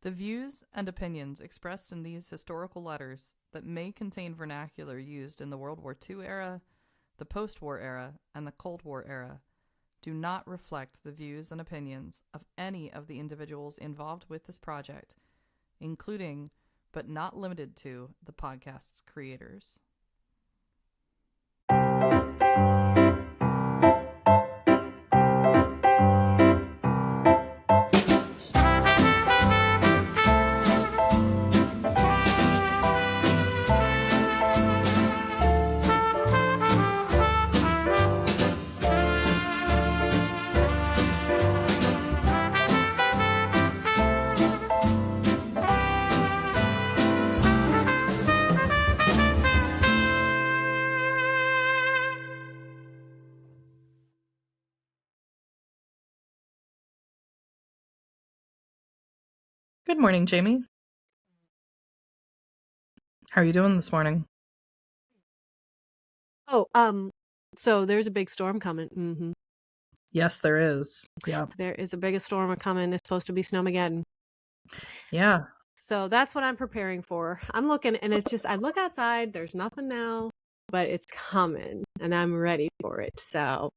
The views and opinions expressed in these historical letters that may contain vernacular used in the World War II era, the post-war era, and the Cold War era do not reflect the views and opinions of any of the individuals involved with this project, including, but not limited to, the podcast's creators. Good morning, Jamie. How are you doing this morning? So there's a big storm coming. Mm-hmm. Yes, there is. Yeah. There is a big storm coming. It's supposed to be Snowmageddon. Yeah. So that's what I'm preparing for. I'm looking, and it's just, I look outside, there's nothing now, but it's coming, and I'm ready for it. So.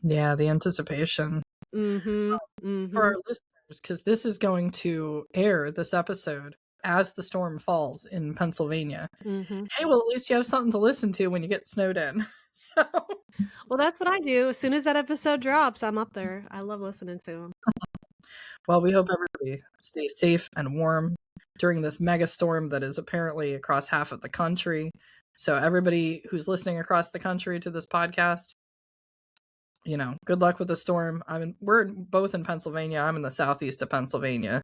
Yeah, the anticipation. Mm-hmm. Mm-hmm. For our listeners, because this is going to air, this episode, as the storm falls in Pennsylvania. Mm-hmm. Hey, well, at least you have something to listen to when you get snowed in. So. Well, that's what I do. As soon as that episode drops, I'm up there. I love listening to them. Well, we hope everybody stays safe and warm during this mega storm that is apparently across half of the country. So everybody who's listening across the country to this podcast, you know, good luck with the storm. We're both in Pennsylvania. I'm in the southeast of Pennsylvania.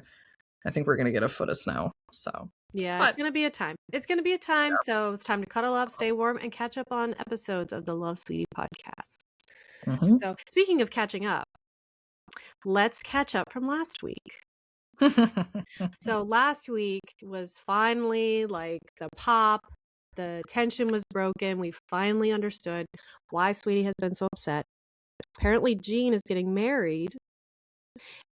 I think we're going to get a foot of snow. So yeah, it's going to be a time. It's going to be a time. Yeah. So it's time to cuddle up, stay warm, and catch up on episodes of the Love Sweetie podcast. Mm-hmm. So speaking of catching up, let's catch up from last week. So last week was finally like the pop. The tension was broken. We finally understood why Sweetie has been so upset. Apparently, Jean is getting married.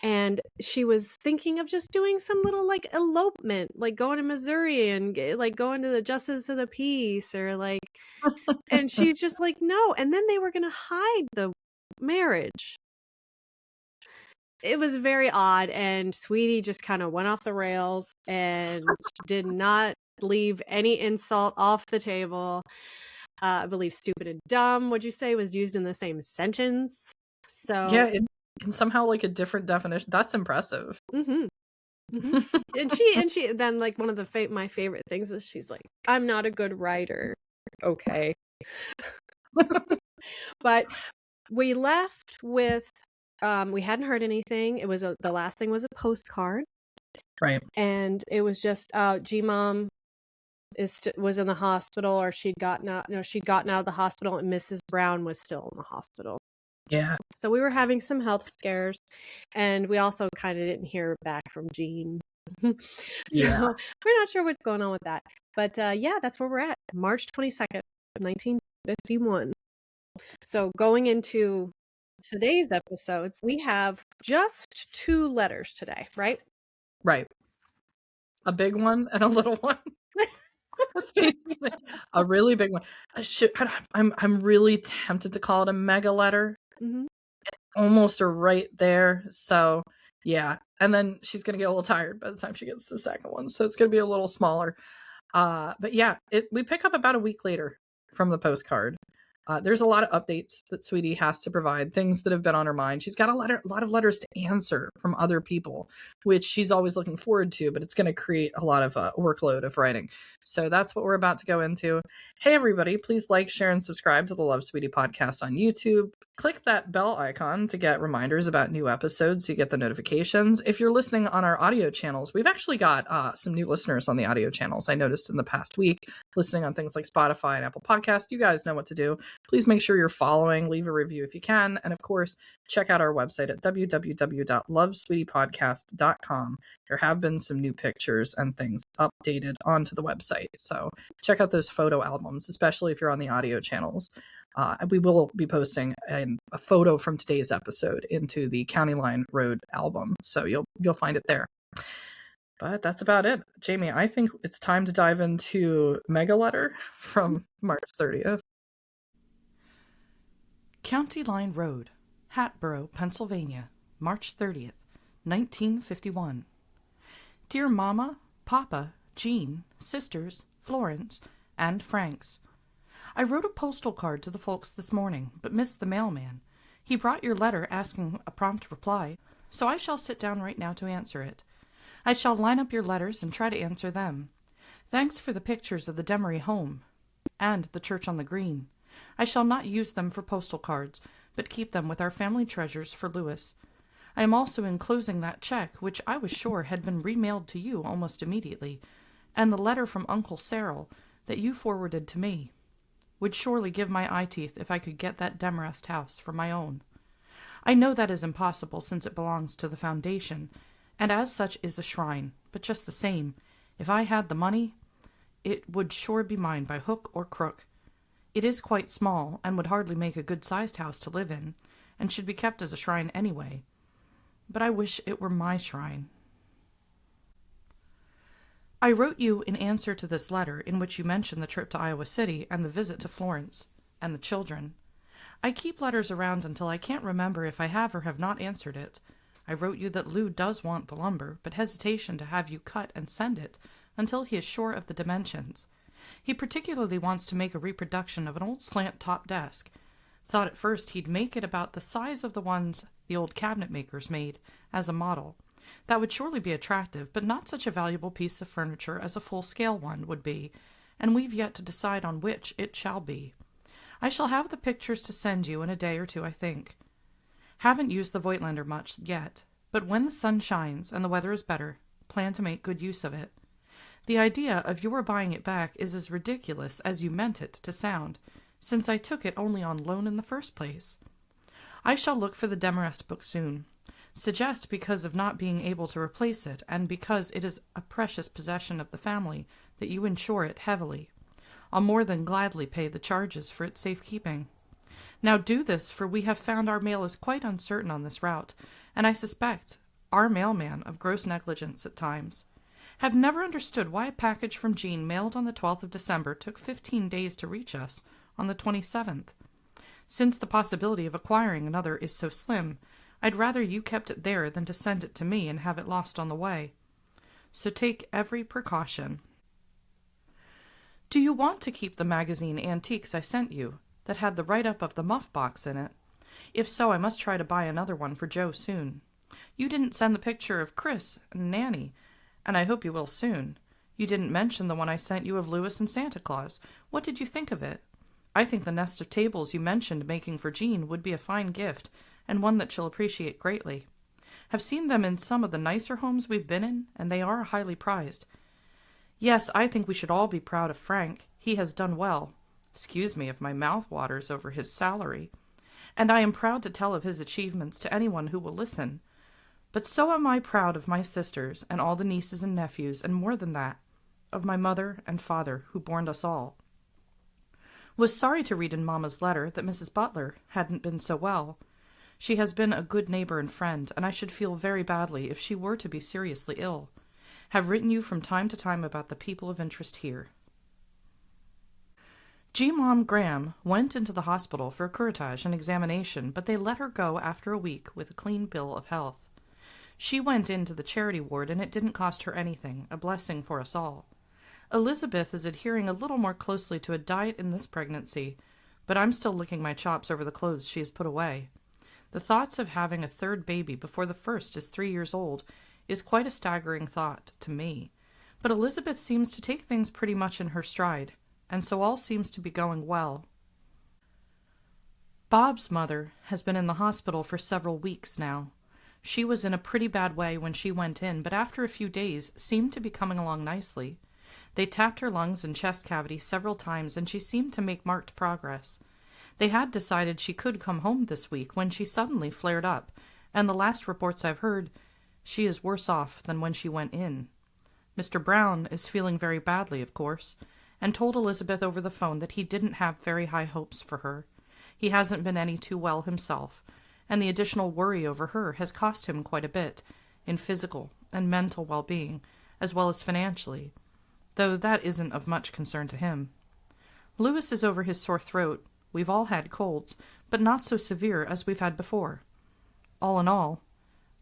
And she was thinking of just doing some little like elopement, like going to Missouri and like going to the Justice of the Peace or like, and she's just like, no. And then they were going to hide the marriage. It was very odd. And Sweetie just kind of went off the rails and did not leave any insult off the table. I believe stupid and dumb, would you say, was used in the same sentence. So yeah, in somehow like a different definition. That's impressive. Mm-hmm. Mm-hmm. and she then like one of the my favorite things is she's like, I'm not a good writer. Okay. But we left with we hadn't heard anything. It was the last thing was a postcard, right? And it was just G-Mom was in the hospital, or she'd gotten out of the hospital, and Mrs. Brown was still in the hospital. Yeah. So we were having some health scares, and we also kind of didn't hear back from Jean. So yeah. We're not sure what's going on with that. But yeah, that's where we're at. March 22nd, 1951. So going into today's episodes, we have just 2 letters today, right? Right. A big one and a little one. That's basically a really big one. I'm really tempted to call it a mega letter. Mm-hmm. It's almost right there. So yeah. And then she's going to get a little tired by the time she gets to the second one. So it's going to be a little smaller. But yeah, we pick up about a week later from the postcard. There's a lot of updates that Sweetie has to provide, things that have been on her mind. She's got a lot of letters to answer from other people, which she's always looking forward to, but it's going to create a lot of workload of writing. So that's what we're about to go into. Hey, everybody, please like, share, and subscribe to the Love Sweetie podcast on YouTube. Click that bell icon to get reminders about new episodes so you get the notifications. If you're listening on our audio channels, we've actually got some new listeners on the audio channels. I noticed in the past week, listening on things like Spotify and Apple Podcasts. You guys know what to do. Please make sure you're following, leave a review if you can. And of course, check out our website at www.lovesweetiepodcast.com. There have been some new pictures and things updated onto the website. So check out those photo albums, especially if you're on the audio channels. We will be posting a photo from today's episode into the County Line Road album. So you'll find it there. But that's about it. Jamie, I think it's time to dive into Mega Letter from March 30th. County Line Road, Hatboro, Pennsylvania, March 30th, 1951. Dear Mama, Papa, Jean, sisters, Florence, and Franks. I wrote a postal card to the folks this morning, but missed the mailman. He brought your letter asking a prompt reply, so I shall sit down right now to answer it. I shall line up your letters and try to answer them. Thanks for the pictures of the Demaree home and the church on the green. I shall not use them for postal cards, but keep them with our family treasures for Louis. I am also enclosing that check, which I was sure had been remailed to you almost immediately, and the letter from Uncle Cyril that you forwarded to me. Would surely give my eye teeth if I could get that Demarest house for my own. I know that is impossible since it belongs to the foundation, and as such is a shrine, but just the same, if I had the money, it would sure be mine by hook or crook. It is quite small, and would hardly make a good-sized house to live in, and should be kept as a shrine anyway. But I wish it were my shrine. I wrote you in answer to this letter in which you mentioned the trip to Iowa City and the visit to Florence and the children. I keep letters around until I can't remember if I have or have not answered it. I wrote you that Lou does want the lumber, but hesitation to have you cut and send it until he is sure of the dimensions. He particularly wants to make a reproduction of an old slant-top desk. Thought at first he'd make it about the size of the ones the old cabinet makers made, as a model. That would surely be attractive, but not such a valuable piece of furniture as a full-scale one would be, and we've yet to decide on which it shall be. I shall have the pictures to send you in a day or two, I think. Haven't used the Voigtlander much yet, but when the sun shines and the weather is better, plan to make good use of it. The idea of your buying it back is as ridiculous as you meant it to sound, since I took it only on loan in the first place. I shall look for the Demarest book soon. Suggest because of not being able to replace it, and because it is a precious possession of the family, that you insure it heavily. I'll more than gladly pay the charges for its safekeeping. Now do this, for we have found our mail is quite uncertain on this route, and I suspect our mailman of gross negligence at times. Have never understood why a package from Jean mailed on the 12th of December took 15 days to reach us on the 27th. Since the possibility of acquiring another is so slim, I'd rather you kept it there than to send it to me and have it lost on the way. So take every precaution. Do you want to keep the magazine Antiques I sent you, that had the write-up of the muff box in it? If so, I must try to buy another one for Joe soon. You didn't send the picture of Chris and Nanny, and I hope you will soon. You didn't mention the one I sent you of Louis and Santa Claus. What did you think of it? I think the nest of tables you mentioned making for Jean would be a fine gift, and one that she'll appreciate greatly. Have seen them in some of the nicer homes we've been in, and they are highly prized. Yes, I think we should all be proud of Frank. He has done well. Excuse me if my mouth waters over his salary. And I am proud to tell of his achievements to anyone who will listen. But so am I proud of my sisters and all the nieces and nephews, and more than that, of my mother and father who borne us all. Was sorry to read in Mamma's letter that Mrs. Butler hadn't been so well. She has been a good neighbor and friend, and I should feel very badly if she were to be seriously ill. Have written you from time to time about the people of interest here. G-Mom Graham went into the hospital for a curettage and examination, but they let her go after a week with a clean bill of health. She went into the charity ward, and it didn't cost her anything, a blessing for us all. Elizabeth is adhering a little more closely to a diet in this pregnancy, but I'm still licking my chops over the clothes she has put away. The thoughts of having a third baby before the first is 3 years old is quite a staggering thought to me, but Elizabeth seems to take things pretty much in her stride, and so all seems to be going well. Bob's mother has been in the hospital for several weeks now. She was in a pretty bad way when she went in, but after a few days seemed to be coming along nicely. They tapped her lungs and chest cavity several times, and she seemed to make marked progress. They had decided she could come home this week when she suddenly flared up, and the last reports I've heard, she is worse off than when she went in. Mr. Brown is feeling very badly, of course, and told Elizabeth over the phone that he didn't have very high hopes for her. He hasn't been any too well himself, and the additional worry over her has cost him quite a bit in physical and mental well-being, as well as financially, though that isn't of much concern to him. Lewis is over his sore throat. We've all had colds, but not so severe as we've had before. All in all,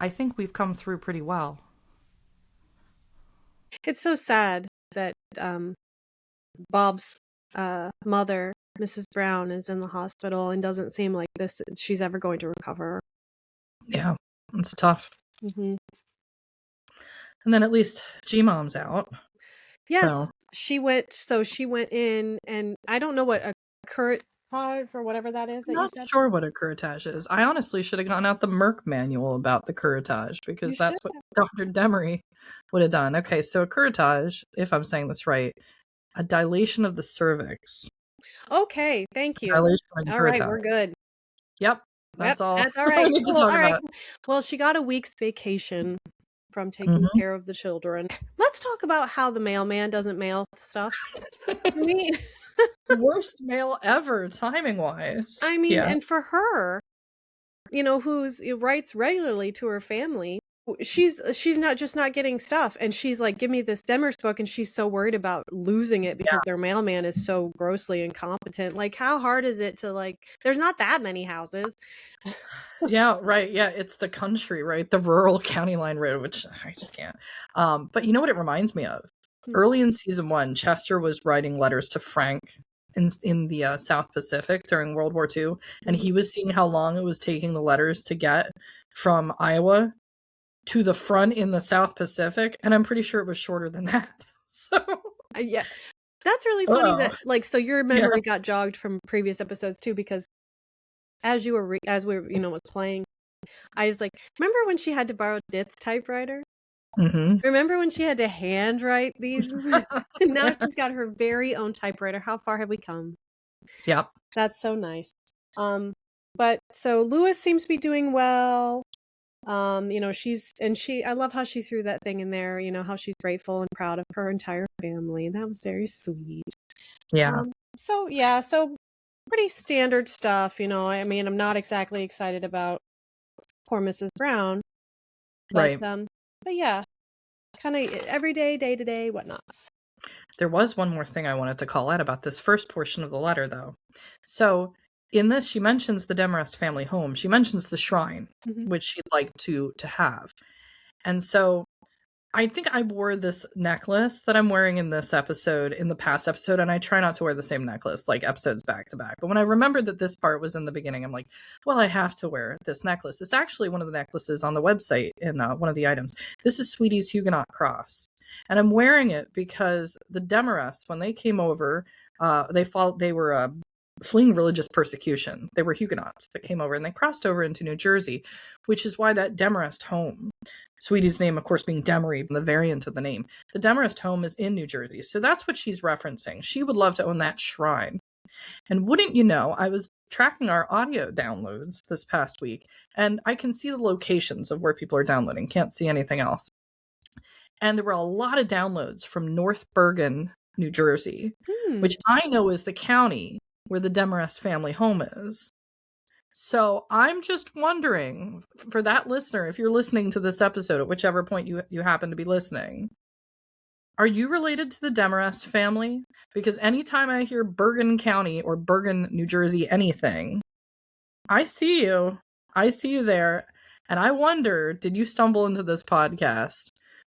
I think we've come through pretty well. It's so sad that Bob's mother, Mrs. Brown, is in the hospital and doesn't seem like she's ever going to recover. Yeah, it's tough. Mm-hmm. And then at least G-Mom's out. Yes, so. She went in, and I don't know what a curettage or whatever that is. I'm not sure what a curettage is. I honestly should have gone out the Merck manual about the curettage, because that's what Dr. Demaree would have done. Okay, so a curettage, if I'm saying this right, a dilation of the cervix. Okay, thank you. All right, we're good. Yep, that's all. That's all right. Cool. All right. Well, she got a week's vacation from taking care of the children. Let's talk about how the mailman doesn't mail stuff. Worst mail ever, timing-wise. I mean, and for her, who writes regularly to her family, she's not getting stuff, and she's like, give me this Demarest book, and she's so worried about losing it because their mailman is so grossly incompetent. Like, how hard is it to, there's not that many houses. Yeah, right. Yeah, it's the country, right? The rural county line road, which I just can't. But you know what it reminds me of? Early in season 1, Chester was writing letters to Frank in the South Pacific during World War II, and he was seeing how long it was taking the letters to get from Iowa to the front in the South Pacific, and I'm pretty sure it was shorter than that. So yeah, that's really funny that so your memory got jogged from previous episodes too, because as we were was playing, I was like, remember when she had to borrow Dit's typewriter? Mm-hmm. Remember when she had to handwrite these? And now she's got her very own typewriter. How far have we come? Yep. That's so nice. But so Lewis seems to be doing well. I love how she threw that thing in there, how she's grateful and proud of her entire family. That was very sweet. Yeah. So pretty standard stuff, I mean, I'm not exactly excited about poor Mrs. Brown. But, right. But yeah, kind of everyday, day-to-day whatnots. There was one more thing I wanted to call out about this first portion of the letter, though. So in this, she mentions the Demarest family home. She mentions the shrine, which she'd like to have. And so I think I wore this necklace that I'm wearing in this episode, in the past episode, and I try not to wear the same necklace, episodes back to back. But when I remembered that this part was in the beginning, I'm like, well, I have to wear this necklace. It's actually one of the necklaces on the website in one of the items. This is Sweetie's Huguenot cross. And I'm wearing it because the Demarest, when they came over, they were fleeing religious persecution. They were Huguenots that came over, and they crossed over into New Jersey, which is why that Demarest home, Sweetie's name, of course, being Demaree, the variant of the name, the Demarest home is in New Jersey. So that's what she's referencing. She would love to own that shrine. And wouldn't you know, I was tracking our audio downloads this past week, and I can see the locations of where people are downloading. Can't see anything else. And there were a lot of downloads from North Bergen, New Jersey, which I know is the county where the Demarest family home is. So I'm just wondering, for that listener, if you're listening to this episode at whichever point you happen to be listening, are you related to the Demarest family? Because anytime I hear Bergen County or Bergen, New Jersey, anything, I see you. I see you there. And I wonder, did you stumble into this podcast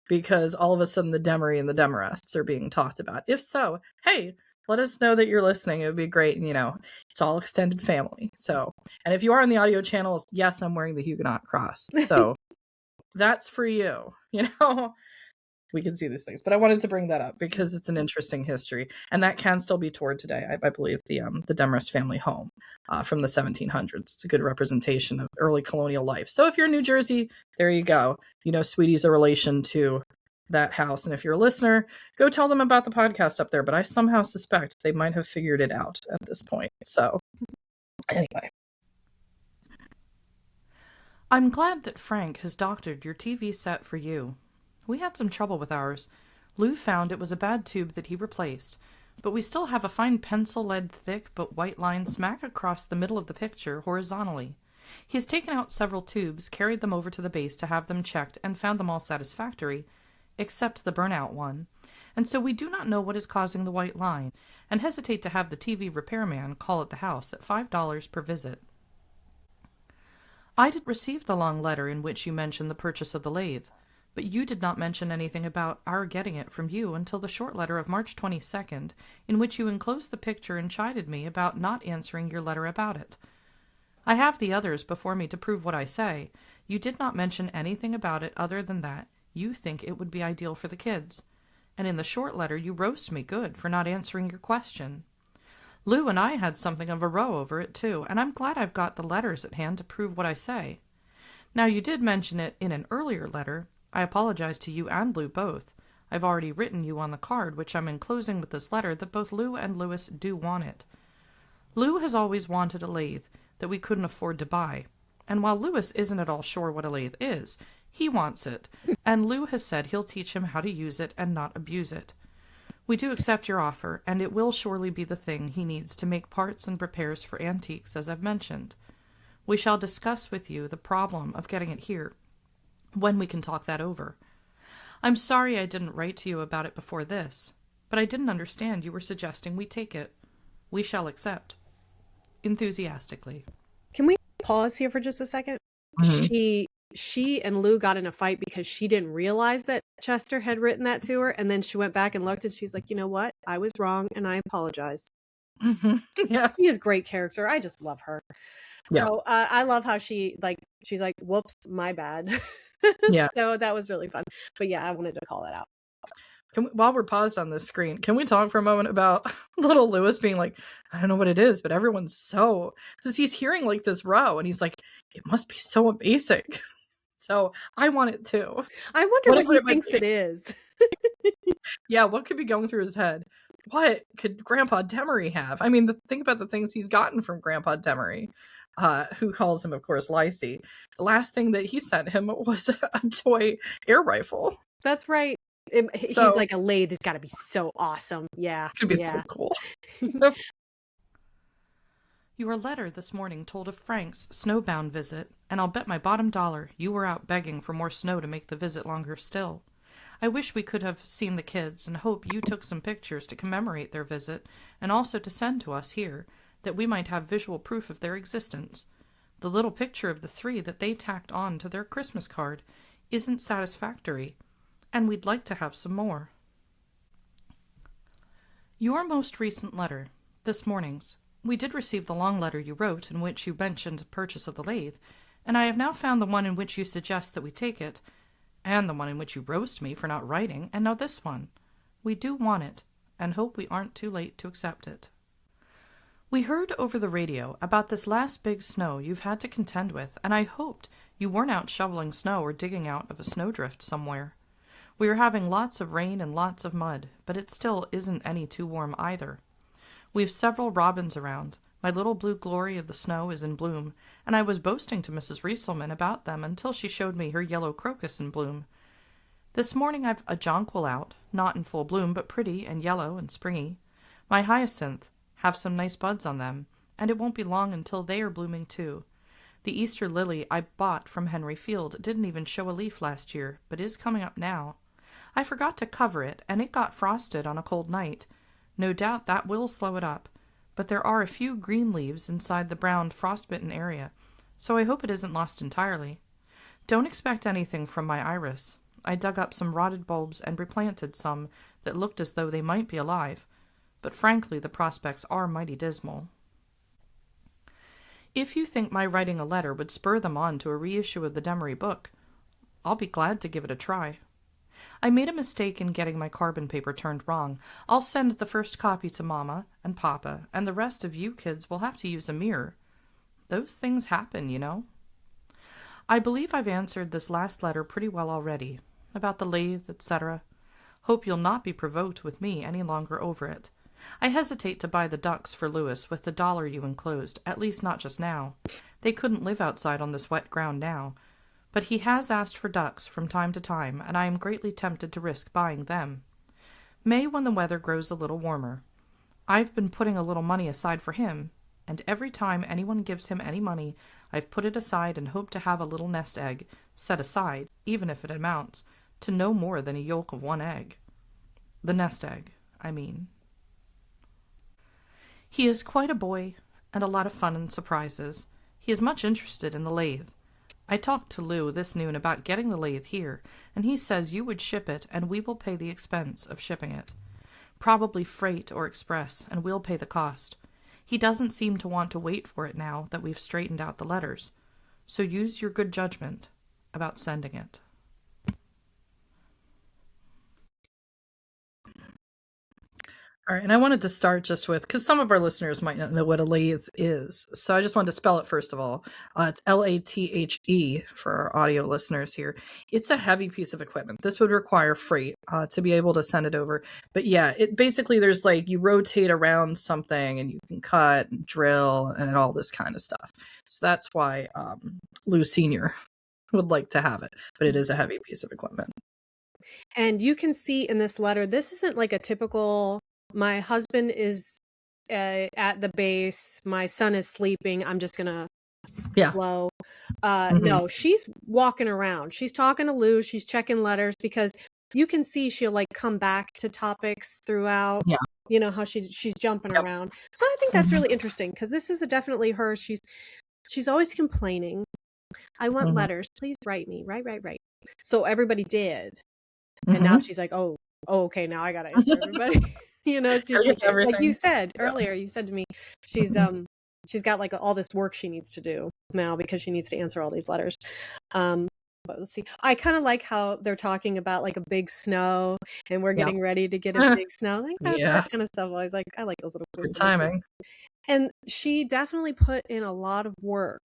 because all of a sudden the Demaree and the Demarests are being talked about? If so, hey, let us know that you're listening. It would be great. And, it's all extended family. So, and if you are on the audio channels, yes, I'm wearing the Huguenot cross. So that's for you. We can see these things. But I wanted to bring that up because it's an interesting history. And that can still be toured today. I believe the Demarest family home from the 1700s. It's a good representation of early colonial life. So if you're in New Jersey, there you go. Sweetie's a relation to that house. And if you're a listener, go tell them about the podcast up there. But I somehow suspect they might have figured it out at this point. So anyway. I'm glad that Frank has doctored your TV set for you. We had some trouble with ours. Lou found it was a bad tube that he replaced, but we still have a fine pencil-lead thick but white line smack across the middle of the picture horizontally. He has taken out several tubes, carried them over to the base to have them checked, and found them all satisfactory. except the burnout one, and so we do not know what is causing the white line, and hesitate to have the TV repairman call at the house at $5 per visit. I did receive the long letter in which you mentioned the purchase of the lathe, but you did not mention anything about our getting it from you until the short letter of March 22nd, in which you enclosed the picture and chided me about not answering your letter about it. I have the others before me to prove what I say. You did not mention anything about it other than that you think it would be ideal for the kids. And in the short letter you roast me good for not answering your question. Lou and I had something of a row over it too, and I'm glad I've got the letters at hand to prove what I say. Now you did mention it in an earlier letter. I apologize to you and Lou both. I've already written you on the card which I'm enclosing with this letter that both Lou and Louis do want it. Lou has always wanted a lathe that we couldn't afford to buy, and while Louis isn't at all sure what a lathe is, he wants it, and Lou has said he'll teach him how to use it and not abuse it. We do accept your offer, and it will surely be the thing he needs to make parts and repairs for antiques, as I've mentioned. We shall discuss with you the problem of getting it here, when we can talk that over. I'm sorry I didn't write to you about it before this, but I didn't understand you were suggesting we take it. We shall accept. Enthusiastically. Can we pause here for just a second? Mm-hmm. She and Lou got in a fight because she didn't realize that Chester had written that to her, and then she went back and looked and she's like, you know what? I was wrong and I apologize. Mm-hmm. Yeah. She is great character. I just love her. So I love how she's like, whoops, my bad. Yeah. So that was really fun. But yeah, I wanted to call that out. While we're paused on this screen, can we talk for a moment about little Louis being like, I don't know what it is, but everyone's so... Because he's hearing like this row, and he's like, it must be so amazing. So I want it too. I wonder what he thinks it is. Yeah, what could be going through his head? What could Grandpa Demaree have? I mean, think about the things he's gotten from Grandpa Demaree, who calls him, of course, Lacey. The last thing that he sent him was a toy air rifle. That's right. He's like, a lathe. It's got to be so awesome. Yeah. It could be so cool. Your letter this morning told of Frank's snowbound visit, and I'll bet my bottom dollar you were out begging for more snow to make the visit longer still. I wish we could have seen the kids and hope you took some pictures to commemorate their visit and also to send to us here, that we might have visual proof of their existence. The little picture of the three that they tacked on to their Christmas card isn't satisfactory, and we'd like to have some more. Your most recent letter, this morning's. We did receive the long letter you wrote in which you mentioned the purchase of the lathe, and I have now found the one in which you suggest that we take it, and the one in which you roast me for not writing, and now this one. We do want it, and hope we aren't too late to accept it. We heard over the radio about this last big snow you've had to contend with, and I hoped you weren't out shoveling snow or digging out of a snowdrift somewhere. We are having lots of rain and lots of mud, but it still isn't any too warm either. We've several robins around. My little blue glory of the snow is in bloom, and I was boasting to Mrs. Rieselman about them until she showed me her yellow crocus in bloom. This morning I've a jonquil out, not in full bloom, but pretty and yellow and springy. My hyacinth have some nice buds on them, and it won't be long until they are blooming too. The Easter lily I bought from Henry Field didn't even show a leaf last year, but is coming up now. I forgot to cover it, and it got frosted on a cold night. No doubt that will slow it up, but there are a few green leaves inside the brown frostbitten area, so I hope it isn't lost entirely. Don't expect anything from my iris. I dug up some rotted bulbs and replanted some that looked as though they might be alive, but frankly the prospects are mighty dismal. If you think my writing a letter would spur them on to a reissue of the Demaree book, I'll be glad to give it a try. I made a mistake in getting my carbon paper turned wrong. I'll send the first copy to Mama and Papa, and the rest of you kids will have to use a mirror. Those things happen, you know. I believe I've answered this last letter pretty well already, about the lathe, etc. Hope you'll not be provoked with me any longer over it. I hesitate to buy the ducks for Louis with the dollar you enclosed, at least not just now. They couldn't live outside on this wet ground now. But he has asked for ducks from time to time, and I am greatly tempted to risk buying them. May when the weather grows a little warmer. I've been putting a little money aside for him, and every time anyone gives him any money, I've put it aside and hope to have a little nest egg set aside, even if it amounts to no more than a yolk of one egg. The nest egg, I mean. He is quite a boy, and a lot of fun and surprises. He is much interested in the lathe. I talked to Lou this noon about getting the lathe here, and he says you would ship it, and we will pay the expense of shipping it. Probably freight or express, and we'll pay the cost. He doesn't seem to want to wait for it now that we've straightened out the letters. So use your good judgment about sending it. All right, and I wanted to start just with, because some of our listeners might not know what a lathe is. So I just wanted to spell it first of all. It's Lathe for our audio listeners here. It's a heavy piece of equipment. This would require freight to be able to send it over. But yeah, it basically, there's like, you rotate around something and you can cut and drill and all this kind of stuff. So that's why Lou Sr. would like to have it. But it is a heavy piece of equipment. And you can see in this letter, this isn't like a typical, my husband is at the base, my son is sleeping, I'm just gonna flow. No, she's walking around. She's talking to Lou, she's checking letters, because you can see she'll like come back to topics throughout. Yeah. You know how she's jumping around. So I think that's really interesting, because this is definitely her. She's always complaining. I want letters. Please write me. Write. So everybody did. And now she's like, oh, okay, now I gotta answer everybody. You know, she's like you said earlier, you said to me, she's got like all this work she needs to do now because she needs to answer all these letters. But let's see. I kind of like how they're talking about like a big snow, and we're getting ready to get a big snow. Like that kind of stuff. I like those little good timing. And she definitely put in a lot of work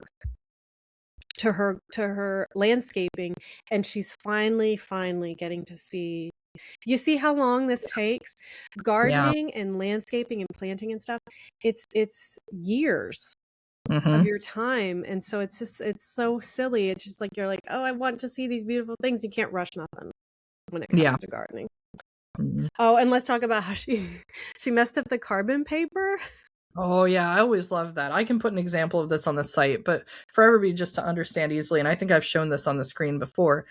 to her landscaping, and she's finally getting to see. You see how long this takes? Gardening and landscaping and planting and stuff, it's years of your time. And so it's so silly. It's just like, you're like, oh, I want to see these beautiful things. You can't rush nothing when it comes to gardening. Oh, and let's talk about how she messed up the carbon paper. Oh, yeah, I always love that. I can put an example of this on the site, but for everybody just to understand easily, and I think I've shown this on the screen before,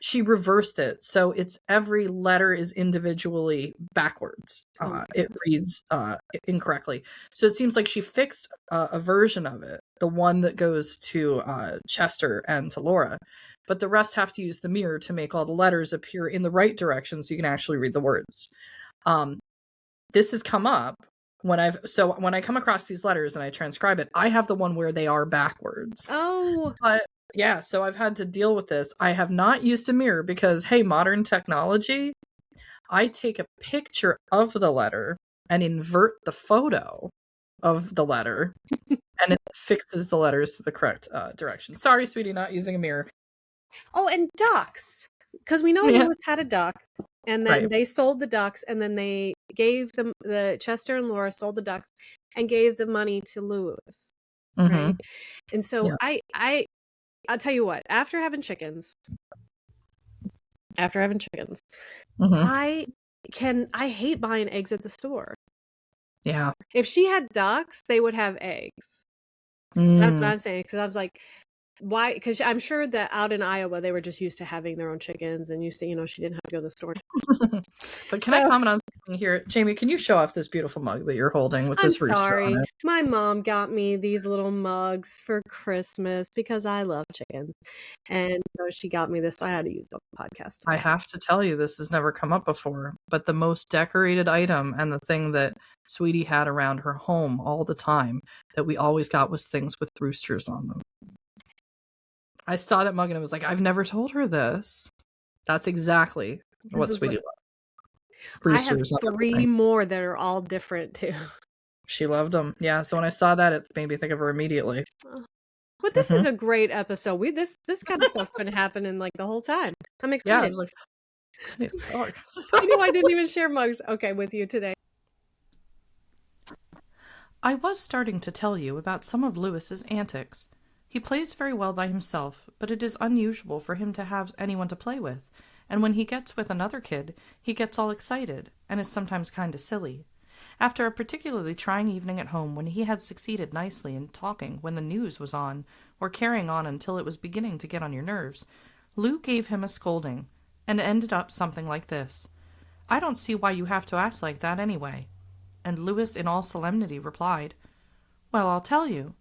she reversed it. So it's every letter is individually backwards. It reads incorrectly. So it seems like she fixed a version of it, the one that goes to Chester and to Laura, but the rest have to use the mirror to make all the letters appear in the right direction so you can actually read the words. This has come up when I come across these letters and I transcribe it, I have the one where they are backwards. Oh. But yeah, so I've had to deal with this. I have not used a mirror because, hey, modern technology, I take a picture of the letter and invert the photo of the letter and it fixes the letters to the correct direction. Sorry, sweetie, not using a mirror. Oh, and ducks. Because we know Lewis had a duck, and then they sold the ducks, and then they gave them, the Chester and Laura sold the ducks and gave the money to Lewis. Right? And so I'll tell you what, after having chickens, I hate buying eggs at the store. Yeah. If she had ducks, they would have eggs. That's what I'm saying. Because I was like, why? Because I'm sure that out in Iowa, they were just used to having their own chickens, and used to, she didn't have to go to the store. But can I comment on something here? Jamie, can you show off this beautiful mug that you're holding with this rooster on it? My mom got me these little mugs for Christmas because I love chickens. And so she got me this. So I had to use the podcast. I have to tell you, this has never come up before, but the most decorated item and the thing that Sweetie had around her home all the time that we always got was things with roosters on them. I saw that mug and I was like, I've never told her this. That's exactly what Sweetie loved. Roosters. I have 3 more that are all different too. She loved them. Yeah. So when I saw that, it made me think of her immediately. But this is a great episode. This kind of stuff's been happening like the whole time. I'm excited. Yeah, I was like, I know I didn't even share mugs. Okay, with you today. I was starting to tell you about some of Lewis's antics. He plays very well by himself, but it is unusual for him to have anyone to play with, and when he gets with another kid, he gets all excited, and is sometimes kind of silly. After a particularly trying evening at home when he had succeeded nicely in talking when the news was on, or carrying on until it was beginning to get on your nerves, Lou gave him a scolding, and ended up something like this. "I don't see why you have to act like that anyway." And Louis in all solemnity replied, "Well, I'll tell you.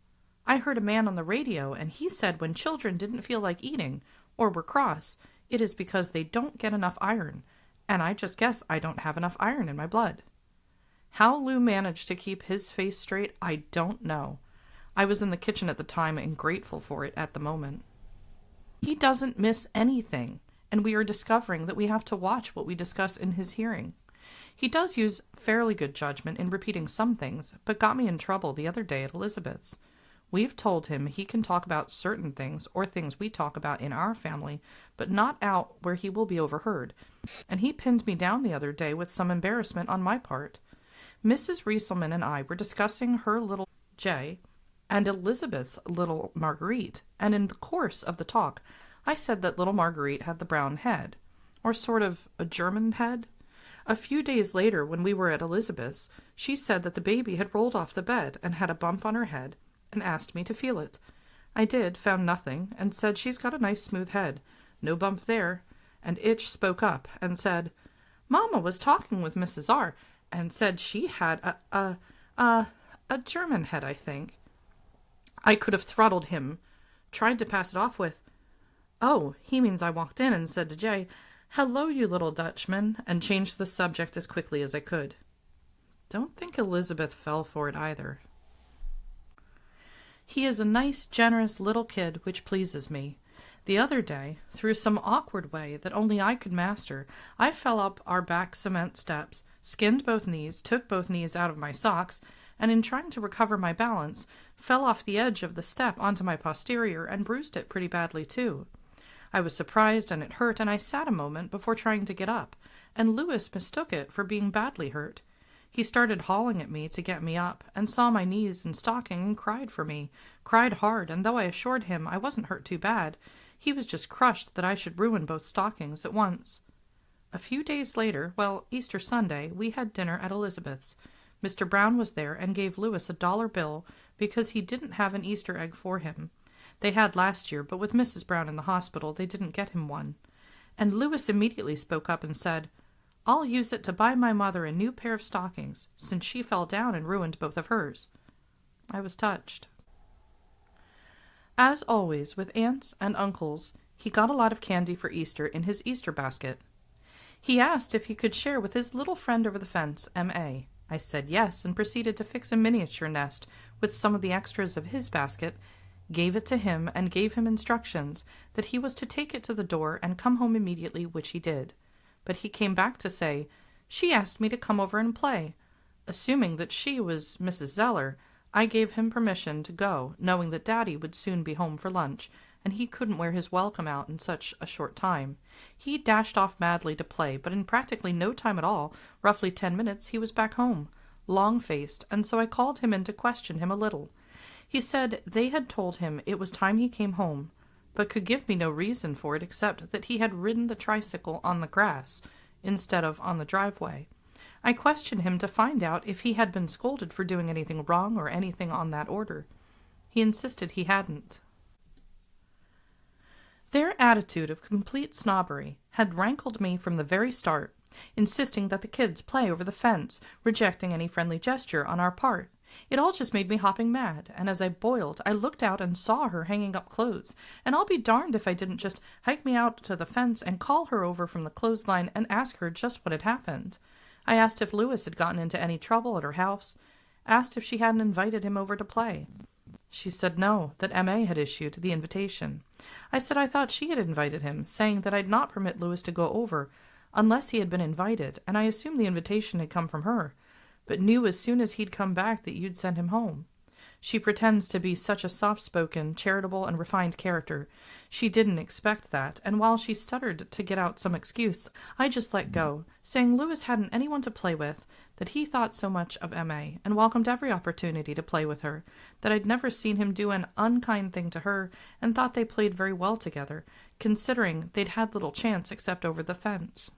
I heard a man on the radio, and he said when children didn't feel like eating, or were cross, it is because they don't get enough iron, and I just guess I don't have enough iron in my blood." How Lou managed to keep his face straight, I don't know. I was in the kitchen at the time and grateful for it at the moment. He doesn't miss anything, and we are discovering that we have to watch what we discuss in his hearing. He does use fairly good judgment in repeating some things, but got me in trouble the other day at Elizabeth's. We've told him he can talk about certain things or things we talk about in our family, but not out where he will be overheard, and he pinned me down the other day with some embarrassment on my part. Mrs. Rieselman and I were discussing her little Jay and Elizabeth's little Marguerite, and in the course of the talk, I said that little Marguerite had the brown head, or sort of a German head. A few days later, when we were at Elizabeth's, she said that the baby had rolled off the bed and had a bump on her head, and asked me to feel it. I did, found nothing, and said she's got a nice smooth head. No bump there. And Itch spoke up and said, "Mama was talking with Mrs. R., and said she had a German head, I think." I could have throttled him, tried to pass it off with, "Oh, he means I walked in and said to Jay, 'Hello, you little Dutchman,' and changed the subject as quickly as I could." Don't think Elizabeth fell for it either. He is a nice, generous little kid, which pleases me. The other day, through some awkward way that only I could master, I fell up our back cement steps, skinned both knees, took both knees out of my socks, and in trying to recover my balance, fell off the edge of the step onto my posterior and bruised it pretty badly too. I was surprised and it hurt, and I sat a moment before trying to get up, and Louis mistook it for being badly hurt. He started hauling at me to get me up, and saw my knees in stocking and cried for me, cried hard, and though I assured him I wasn't hurt too bad, he was just crushed that I should ruin both stockings at once. A few days later, Easter Sunday, we had dinner at Elizabeth's. Mr. Brown was there and gave Louis a $1 bill because he didn't have an Easter egg for him. They had last year, but with Mrs. Brown in the hospital, they didn't get him one. And Louis immediately spoke up and said, "I'll use it to buy my mother a new pair of stockings, since she fell down and ruined both of hers." I was touched. As always, with aunts and uncles, he got a lot of candy for Easter in his Easter basket. He asked if he could share with his little friend over the fence, M.A. I said yes, and proceeded to fix a miniature nest with some of the extras of his basket, gave it to him, and gave him instructions that he was to take it to the door and come home immediately, which he did. But he came back to say, "She asked me to come over and play." Assuming that she was Mrs. Zeller, I gave him permission to go, knowing that Daddy would soon be home for lunch, and he couldn't wear his welcome out in such a short time. He dashed off madly to play, but in practically no time at all, roughly 10 minutes, he was back home, long-faced, and so I called him in to question him a little. He said they had told him it was time he came home, but could give me no reason for it except that he had ridden the tricycle on the grass instead of on the driveway. I questioned him to find out if he had been scolded for doing anything wrong or anything on that order. He insisted he hadn't. Their attitude of complete snobbery had rankled me from the very start, insisting that the kids play over the fence, rejecting any friendly gesture on our part. It all just made me hopping mad, and as I boiled, I looked out and saw her hanging up clothes, and I'll be darned if I didn't just hike me out to the fence and call her over from the clothesline and ask her just what had happened. I asked if Louis had gotten into any trouble at her house, asked if she hadn't invited him over to play. She said no, that M.A. had issued the invitation. I said I thought she had invited him, saying that I'd not permit Louis to go over unless he had been invited, and I assumed the invitation had come from her, but knew as soon as he'd come back that you'd send him home. She pretends to be such a soft-spoken, charitable, and refined character. She didn't expect that, and while she stuttered to get out some excuse, I just let go, saying Louis hadn't anyone to play with, that he thought so much of M.A., and welcomed every opportunity to play with her, that I'd never seen him do an unkind thing to her, and thought they played very well together, considering they'd had little chance except over the fence.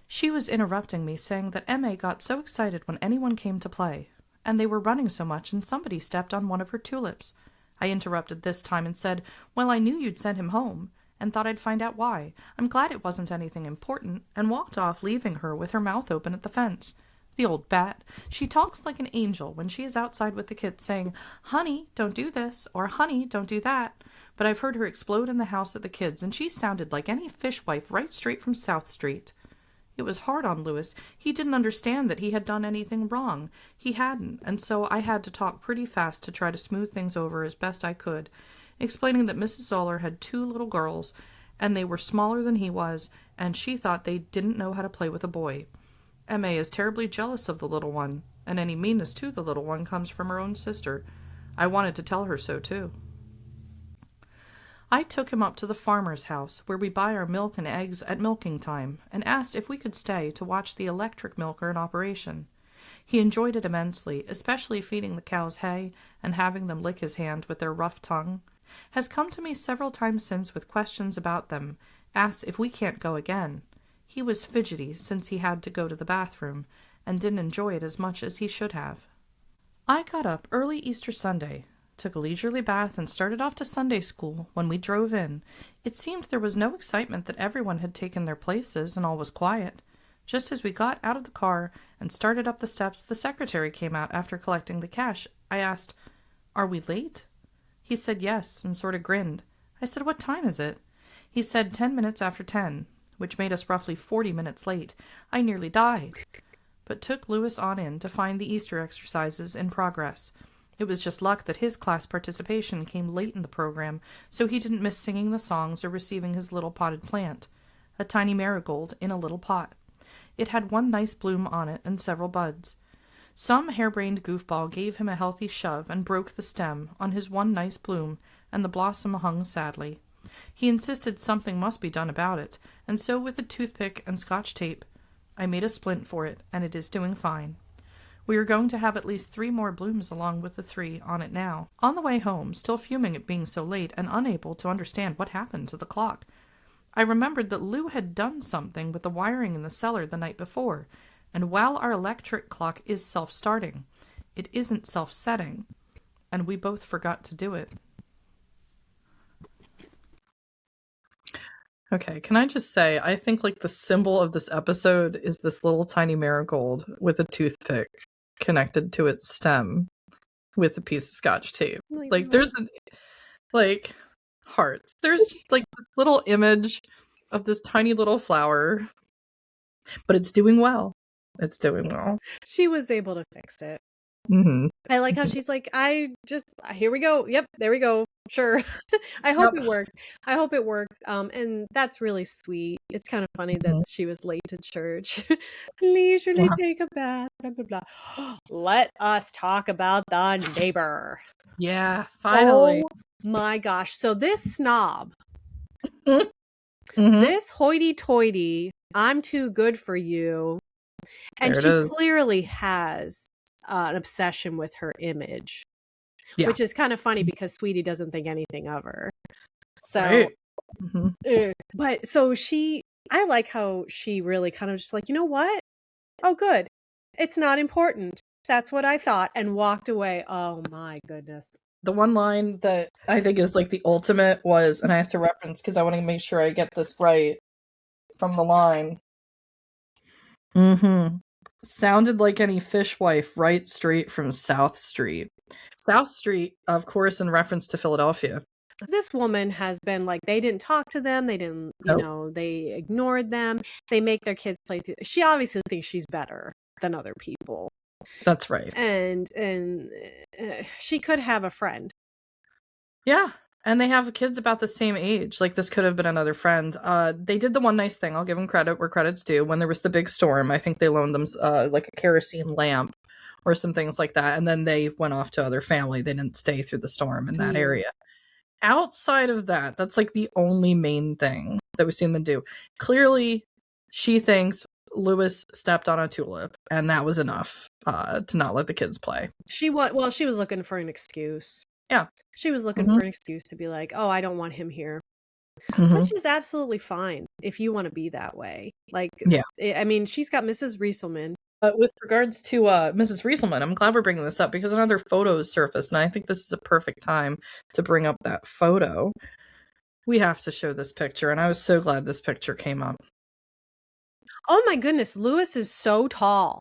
She was interrupting me, saying that M.A. got so excited when anyone came to play, and they were running so much, and somebody stepped on one of her tulips. I interrupted this time and said, "Well, I knew you'd send him home," and thought I'd find out why. I'm glad it wasn't anything important, and walked off, leaving her with her mouth open at the fence. The old bat. She talks like an angel when she is outside with the kids, saying, "Honey, don't do this," or "Honey, don't do that." But I've heard her explode in the house at the kids, and she sounded like any fishwife right straight from South Street. It was hard on Louis. He didn't understand that he had done anything wrong. He hadn't, and so I had to talk pretty fast to try to smooth things over as best I could, explaining that Mrs. Zoller had 2 little girls, and they were smaller than he was, and she thought they didn't know how to play with a boy. M.A. is terribly jealous of the little one, and any meanness to the little one comes from her own sister. I wanted to tell her so, too. I took him up to the farmer's house, where we buy our milk and eggs at milking time, and asked if we could stay to watch the electric milker in operation. He enjoyed it immensely, especially feeding the cows hay and having them lick his hand with their rough tongue. Has come to me several times since with questions about them, asks if we can't go again. He was fidgety since he had to go to the bathroom, and didn't enjoy it as much as he should have. I got up early Easter Sunday, took a leisurely bath, and started off to Sunday school. When we drove in, it seemed there was no excitement, that everyone had taken their places and all was quiet. Just as we got out of the car and started up the steps, the secretary came out after collecting the cash. I asked, "Are we late?" He said yes, and sort of grinned. I said, "What time is it?" He said 10 minutes after 10, which made us roughly 40 minutes late. I nearly died, but took Louis on in to find the Easter exercises in progress. It was just luck that his class participation came late in the program, so he didn't miss singing the songs or receiving his little potted plant, a tiny marigold in a little pot. It had 1 nice bloom on it and several buds. Some harebrained goofball gave him a healthy shove and broke the stem on his 1 nice bloom, and the blossom hung sadly. He insisted something must be done about it, and so with a toothpick and Scotch tape, I made a splint for it, and it is doing fine. We are going to have at least 3 more blooms along with the 3 on it now. On the way home, still fuming at being so late and unable to understand what happened to the clock, I remembered that Lou had done something with the wiring in the cellar the night before, and while our electric clock is self-starting, it isn't self-setting, and we both forgot to do it. Okay, can I just say, I think like the symbol of this episode is this little tiny marigold with a toothpick connected to its stem with a piece of Scotch tape. Like there's hearts. There's just like this little image of this tiny little flower, but it's doing well. It's doing well. She was able to fix it. Mm-hmm. I like how she's like, here we go. Yep, there we go. Sure. I hope it worked. I hope it worked. And that's really sweet. It's kind of funny that she was late to church. Leisurely take a bath, blah, blah, blah. Let us talk about the neighbor. Yeah, finally. Oh my gosh. So this snob, Mm-hmm. this hoity-toity, I'm too good for you. And she clearly has an obsession with her image, which is kind of funny because Sweetie doesn't think anything of her. So, right. But so I like how she really kind of just like, you know what? Oh, good. It's not important. That's what I thought, and walked away. Oh my goodness. The one line that I think is like the ultimate was, and I have to reference because I want to make sure I get this right from the line. Sounded like any fishwife right straight from South Street. South Street, of course, in reference to Philadelphia. This woman has been like, they didn't talk to them. They didn't, they ignored them. They make their kids play through. She obviously thinks she's better than other people. That's right. And she could have a friend. Yeah. And they have kids about the same age. Like, this could have been another friend. They did the one nice thing. I'll give them credit where credit's due. When there was the big storm, I think they loaned them like a kerosene lamp or some things like that. And then they went off to other family. They didn't stay through the storm in that area. Outside of that, that's like the only main thing that we've seen them do. Clearly, she thinks Louis stepped on a tulip, and that was enough to not let the kids play. She was looking for an excuse. Yeah. She was looking for an excuse to be like, oh, I don't want him here. Which is absolutely fine if you want to be that way. Like, I mean, she's got Mrs. Rieselman. With regards to Mrs. Rieselman, I'm glad we're bringing this up because another photo surfaced, and I think this is a perfect time to bring up that photo. We have to show this picture, and I was so glad this picture came up. Oh my goodness, Lewis is so tall.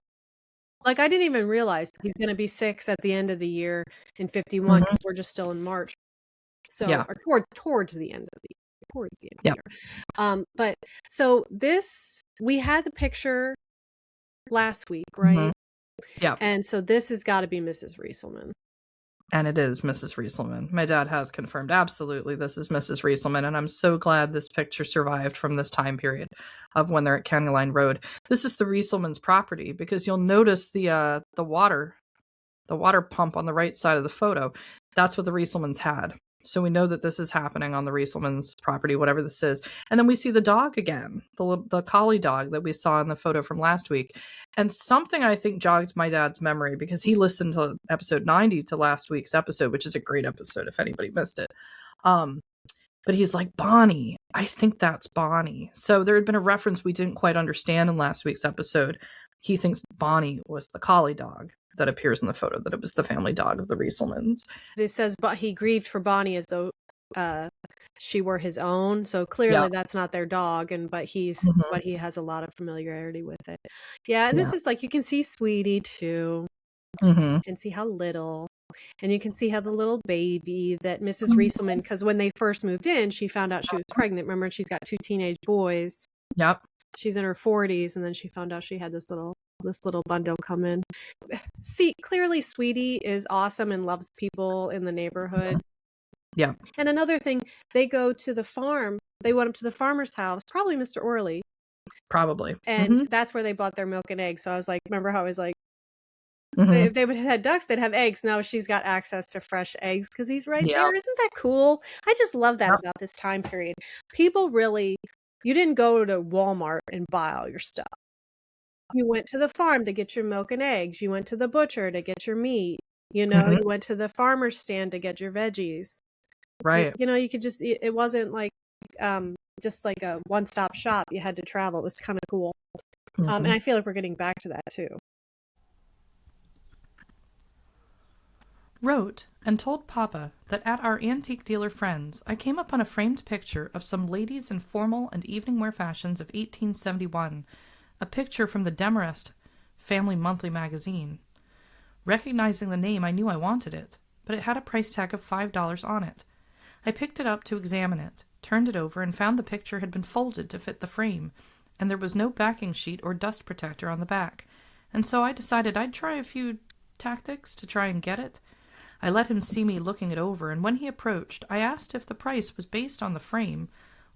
Like, I didn't even realize he's going to be 6 at the end of the year in 51 because we're just still in March. So, Yeah. or towards the end of the year. Towards the end of Yeah. the year. But so we had the picture last week, right? Yeah. And so this has got to be Mrs. Rieselman. And it is Mrs. Rieselman. My dad has confirmed, absolutely, this is Mrs. Rieselman, and I'm so glad this picture survived from this time period of when they're at County Line Road. This is the Rieselman's property, because you'll notice the water pump on the right side of the photo. That's what the Rieselmans had. So we know that this is happening on the Rieselman's property, whatever this is. And then we see the dog again, the collie dog that we saw in the photo from last week. And something I think jogged my dad's memory, because he listened to episode 90 to last week's episode, which is a great episode if anybody missed it. But he's like, Bonnie, I think that's Bonnie. So there had been a reference we didn't quite understand in last week's episode. He thinks Bonnie was the collie dog that appears in the photo, that it was the family dog of the Rieselmans. It says, but he grieved for Bonnie as though she were his own. So clearly that's not their dog, but he has a lot of familiarity with it. Yeah, and this is like, you can see Sweetie too. You can see how little. And you can see how the little baby that Mrs. Rieselman, because when they first moved in, she found out she was pregnant. Remember, she's got 2 teenage boys. Yep. She's in her 40s, and then she found out she had this little bundle come in. See, clearly Sweetie is awesome and loves people in the neighborhood. Yeah. And another thing, they go to the farm. They went up to the farmer's house, probably Mr. Orley. Probably. And that's where they bought their milk and eggs. So I was like, remember how I was like, if they would have had ducks, they'd have eggs. Now she's got access to fresh eggs because he's right there. Isn't that cool? I just love that about this time period. People really, you didn't go to Walmart and buy all your stuff. You went to the farm to get your milk and eggs. You went to the butcher to get your meat. You went to the farmer's stand to get your veggies. Right. You could just, it wasn't like just like a one-stop shop. You had to travel. It was kind of cool. And I feel like we're getting back to that too. Wrote and told Papa that at our antique dealer friends I came upon a framed picture of some ladies in formal and evening wear fashions of 1871, a picture from the Demarest Family Monthly magazine. Recognizing the name, I knew I wanted it, but it had a price tag of $5 on it. I picked it up to examine it, turned it over, and found the picture had been folded to fit the frame, and there was no backing sheet or dust protector on the back, and so I decided I'd try a few tactics to try and get it. I let him see me looking it over, and when he approached, I asked if the price was based on the frame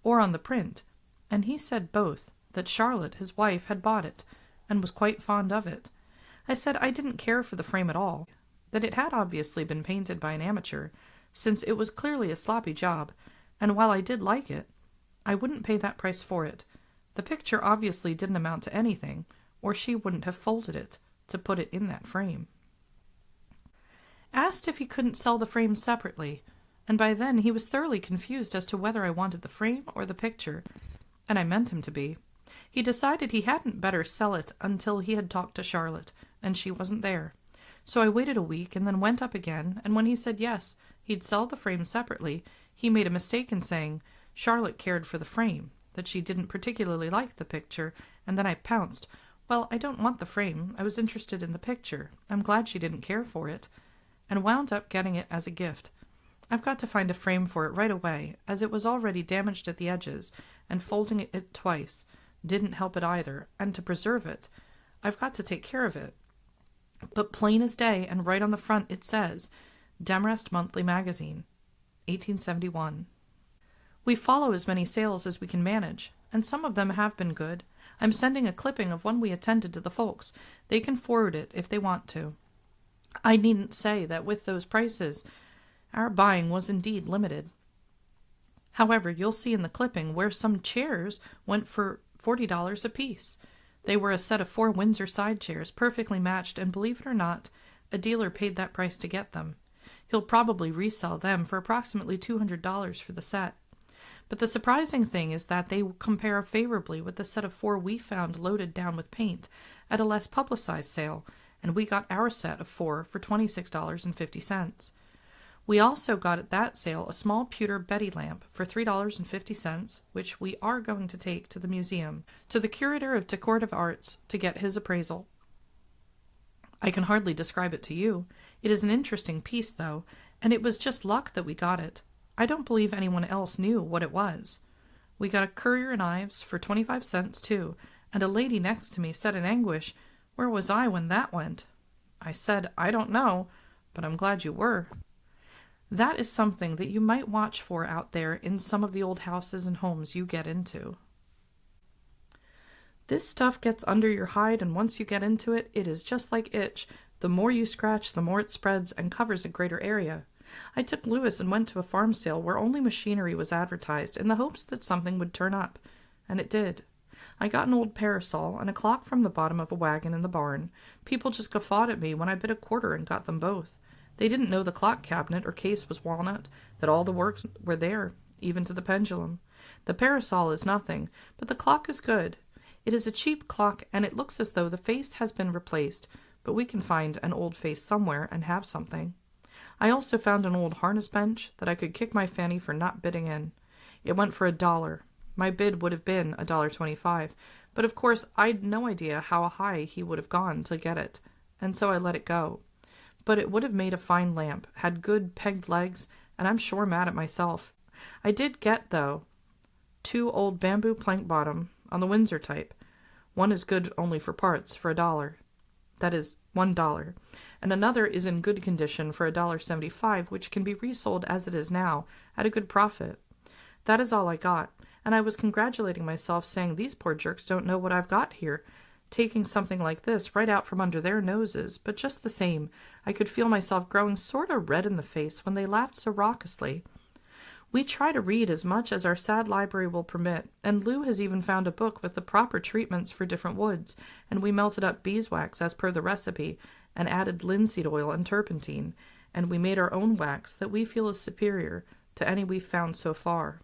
or on the print, and he said both, that Charlotte, his wife, had bought it, and was quite fond of it. I said I didn't care for the frame at all, that it had obviously been painted by an amateur, since it was clearly a sloppy job, and while I did like it, I wouldn't pay that price for it. The picture obviously didn't amount to anything, or she wouldn't have folded it to put it in that frame. Asked if he couldn't sell the frame separately, and by then he was thoroughly confused as to whether I wanted the frame or the picture, and I meant him to be. He decided he hadn't better sell it until he had talked to Charlotte, and she wasn't there. So I waited a week and then went up again, and when he said yes, he'd sell the frame separately, he made a mistake in saying Charlotte cared for the frame, that she didn't particularly like the picture, and then I pounced. Well, I don't want the frame. I was interested in the picture. I'm glad she didn't care for it, and wound up getting it as a gift. I've got to find a frame for it right away, as it was already damaged at the edges, and folding it twice didn't help it either, and to preserve it, I've got to take care of it. But plain as day, and right on the front it says, Demarest Monthly Magazine, 1871. We follow as many sales as we can manage, and some of them have been good. I'm sending a clipping of one we attended to the folks. They can forward it if they want to. I needn't say that with those prices, our buying was indeed limited. However, you'll see in the clipping where some chairs went for $40 apiece. They were a set of 4 Windsor side chairs, perfectly matched, and believe it or not, a dealer paid that price to get them. He'll probably resell them for approximately $200 for the set. But the surprising thing is that they compare favorably with the set of 4 we found loaded down with paint at a less publicized sale, and we got our set of 4 for $26.50. We also got at that sale a small pewter Betty lamp for $3.50, which we are going to take to the museum, to the curator of decorative arts, to get his appraisal. I can hardly describe it to you. It is an interesting piece, though, and it was just luck that we got it. I don't believe anyone else knew what it was. We got a Currier and Ives for 25 cents, too, and a lady next to me said in anguish, "Where was I when that went?" I said, "I don't know, but I'm glad you were." That is something that you might watch for out there in some of the old houses and homes you get into. This stuff gets under your hide, and once you get into it, it is just like itch. The more you scratch, the more it spreads and covers a greater area. I took Lewis and went to a farm sale where only machinery was advertised in the hopes that something would turn up, and it did. I got an old parasol and a clock from the bottom of a wagon in the barn. People just guffawed at me when I bid a quarter and got them both. They didn't know the clock cabinet or case was walnut, that all the works were there, even to the pendulum. The parasol is nothing, but the clock is good. It is a cheap clock, and it looks as though the face has been replaced, but we can find an old face somewhere and have something. I also found an old harness bench that I could kick my fanny for not bidding in. It went for $1. My bid would have been $1.25, but of course I'd no idea how high he would have gone to get it, and so I let it go. But it would have made a fine lamp, had good pegged legs, and I'm sure mad at myself. I did get, though, 2 old bamboo plank bottom on the Windsor type. One is good only for parts for $1. That is $1. And another is in good condition for $1.75, which can be resold as it is now at a good profit. That is all I got, and I was congratulating myself, saying these poor jerks don't know what I've got here, taking something like this right out from under their noses, but just the same, I could feel myself growing sort of red in the face when they laughed so raucously. We try to read as much as our sad library will permit, and Lou has even found a book with the proper treatments for different woods, and we melted up beeswax as per the recipe, and added linseed oil and turpentine, and we made our own wax that we feel is superior to any we've found so far.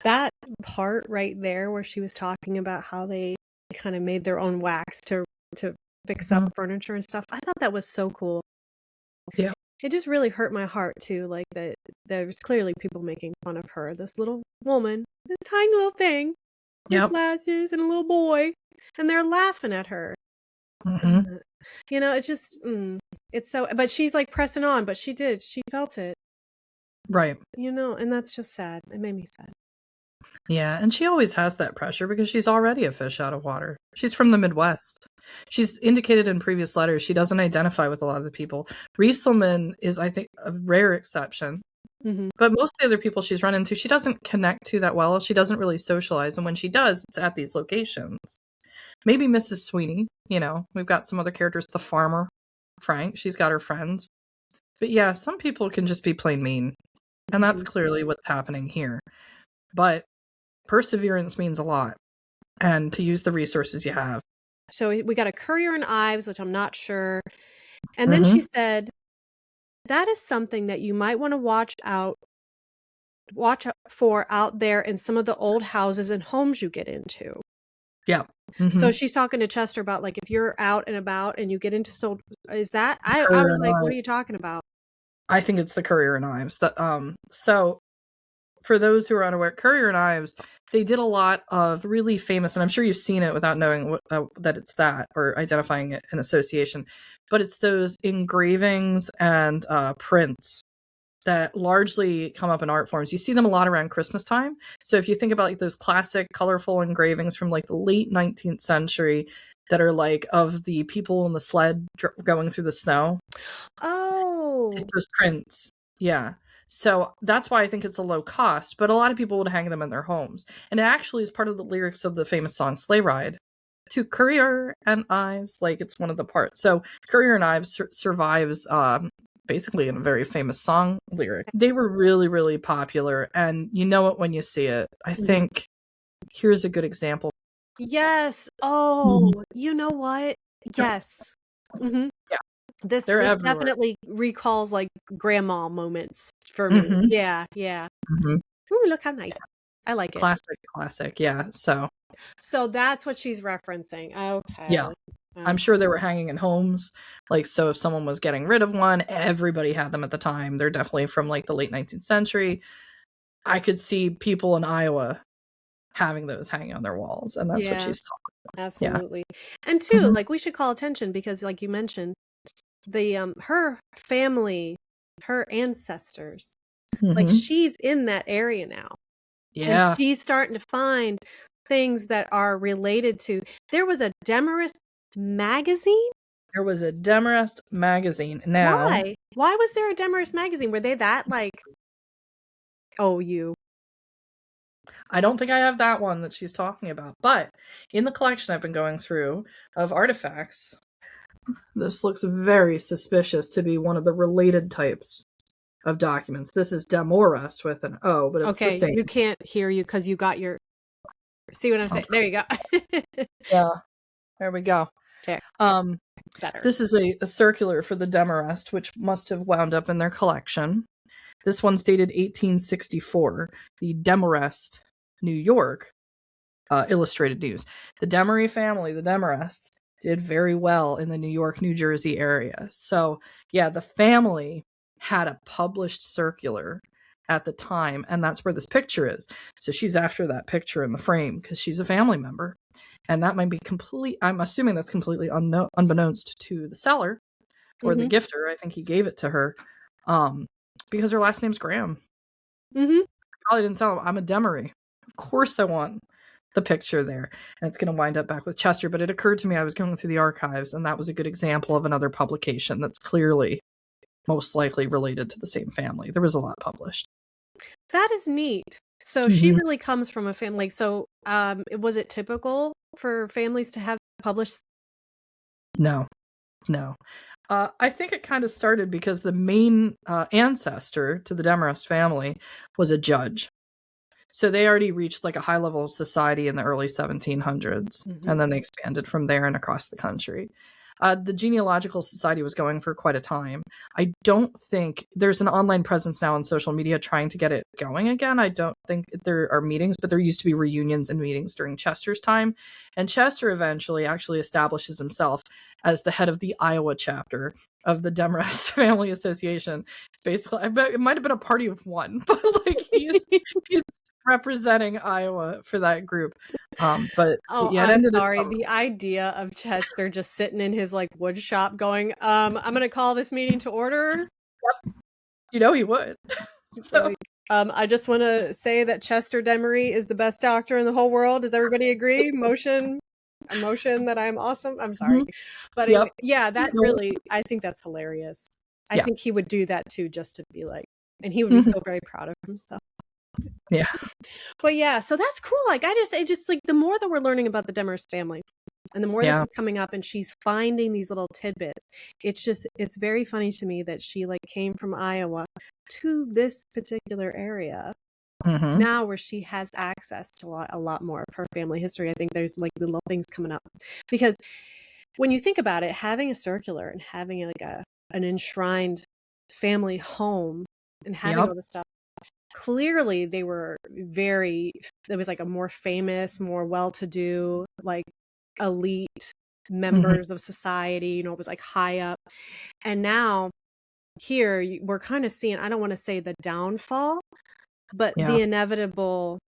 That part right there where she was talking about how they kind of made their own wax to fix up furniture and stuff, I thought that was so cool. Yeah. It just really hurt my heart too, like that there's clearly people making fun of her, this little woman, this tiny little thing with glasses and a little boy, and they're laughing at her. You know, it just it's so, but she's like pressing on, but she felt it, Right. you know, and that's just sad. It made me sad. Yeah, and she always has that pressure because she's already a fish out of water. She's from the Midwest. She's indicated in previous letters she doesn't identify with a lot of the people. Rieselman is, I think, a rare exception. But most of the other people she's run into, she doesn't connect to that well. She doesn't really socialize, and when she does, it's at these locations. Maybe Mrs. Sweeney, you know, we've got some other characters, the farmer, Frank, she's got her friends. But yeah, some people can just be plain mean, and that's clearly what's happening here. But perseverance means a lot, and to use the resources you have. So we got a Currier and Ives, which I'm not sure. And then she said, that is something that you might want to watch out for out there in some of the old houses and homes you get into. Yeah. So she's talking to Chester about, like, if you're out and about and you get into is that? I was like, what are you talking about? I think it's the Currier and Ives. So for those who are unaware, Currier and Ives, they did a lot of really famous, and I'm sure you've seen it without knowing that it's that or identifying it in association, but it's those engravings and prints that largely come up in art forms. You see them a lot around Christmas time. So if you think about like those classic colorful engravings from like the late 19th century that are like of the people in the sled going through the snow. Oh. It's those prints. Yeah. So that's why I think it's a low cost, but a lot of people would hang them in their homes. And it actually is part of the lyrics of the famous song Sleigh Ride. To Currier and Ives, like it's one of the parts. So Currier and Ives survives basically in a very famous song lyric. They were really, really popular, and you know it when you see it. I think here's a good example. Yes. Oh, you know what? Yes. Yeah. This definitely recalls like grandma moments for me. Yeah. Ooh, look how nice. I like it. Classic. Yeah. So that's what she's referencing. Okay. Yeah. I'm sure they were hanging in homes. Like, so if someone was getting rid of one, everybody had them at the time. They're definitely from like the late 19th century. I could see people in Iowa having those hanging on their walls, and that's what she's talking about. Absolutely. And too, like, we should call attention because, like you mentioned, the her family, her ancestors, like, she's in that area now. Yeah. And she's starting to find things that are related to. There was a Demarest magazine? There was a Demarest magazine. Now, Why was there a Demarest magazine? Were they that, like, I don't think I have that one that she's talking about, but in the collection I've been going through of artifacts, this looks very suspicious to be one of the related types of documents. This is Demarest with an O, but it's the same. You can't hear you because you got your. See what I'm saying? There you go. Yeah, there we go. Okay. Better. This is a circular for the Demarest, which must have wound up in their collection. This one's dated 1864. The Demarest, New York, Illustrated News. The Demaree family, the Demarest, did very well in the New York, New Jersey area. So, yeah, the family had a published circular at the time, and that's where this picture is. So she's after that picture in the frame because she's a family member. And that might be I'm assuming that's completely unbeknownst to the seller or the gifter. I think he gave it to her because her last name's Graham. Probably didn't tell him, I'm a Demaree. Of course I want the picture there. And it's going to wind up back with Chester. But it occurred to me, I was going through the archives, and that was a good example of another publication that's clearly most likely related to the same family. There was a lot published. That is neat. So she really comes from a family. So was it typical for families to have published? No. I think it kind of started because the main ancestor to the Demarest family was a judge. So they already reached like a high level of society in the early 1700s, and then they expanded from there and across the country. The Genealogical Society was going for quite a time. I don't think there's an online presence now on social media trying to get it going again. I don't think there are meetings, but there used to be reunions and meetings during Chester's time. And Chester eventually actually establishes himself as the head of the Iowa chapter of the Demarest Family Association. It's basically, I bet it might have been a party of one, but like he's representing Iowa for that group. But yeah, I'm sorry. The idea of Chester just sitting in his like wood shop going, I'm going to call this meeting to order. Yep. You know he would. So I just want to say that Chester Demaree is the best doctor in the whole world. Does everybody agree? A motion that I'm awesome. I'm sorry. But anyway, that really, I think that's hilarious. I think he would do that too, just to be like, and he would be so very proud of himself. Yeah. But yeah, so that's cool. Like I just like the more that we're learning about the Demarest family and the more that it's coming up and she's finding these little tidbits, it's very funny to me that she like came from Iowa to this particular area now where she has access to a lot more of her family history. I think there's like little things coming up because when you think about it, having a circular and having like an enshrined family home and having all this stuff, clearly they were there was like a more famous, more well-to-do, like elite members of society, you know, it was like high up. And now here we're kind of seeing, I don't want to say the downfall, but the inevitable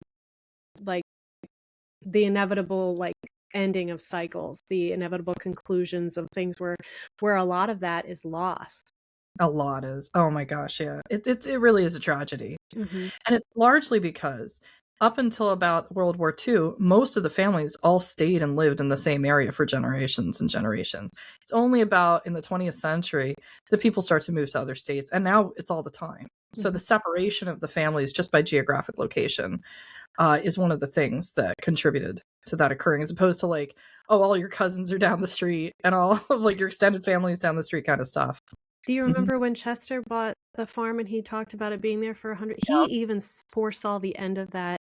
ending of cycles, the inevitable conclusions of things where a lot of that is lost. A lot is. Oh my gosh, yeah. It really is a tragedy. And it's largely because up until about World War II, most of the families all stayed and lived in the same area for generations and generations. It's only about in the 20th century that people start to move to other states, and now it's all the time. So the separation of the families just by geographic location is one of the things that contributed to that occurring, as opposed to like, oh, all your cousins are down the street and all of like your extended families down the street kind of stuff. Do you remember when Chester bought the farm and he talked about it being there for 100? He even foresaw the end of that.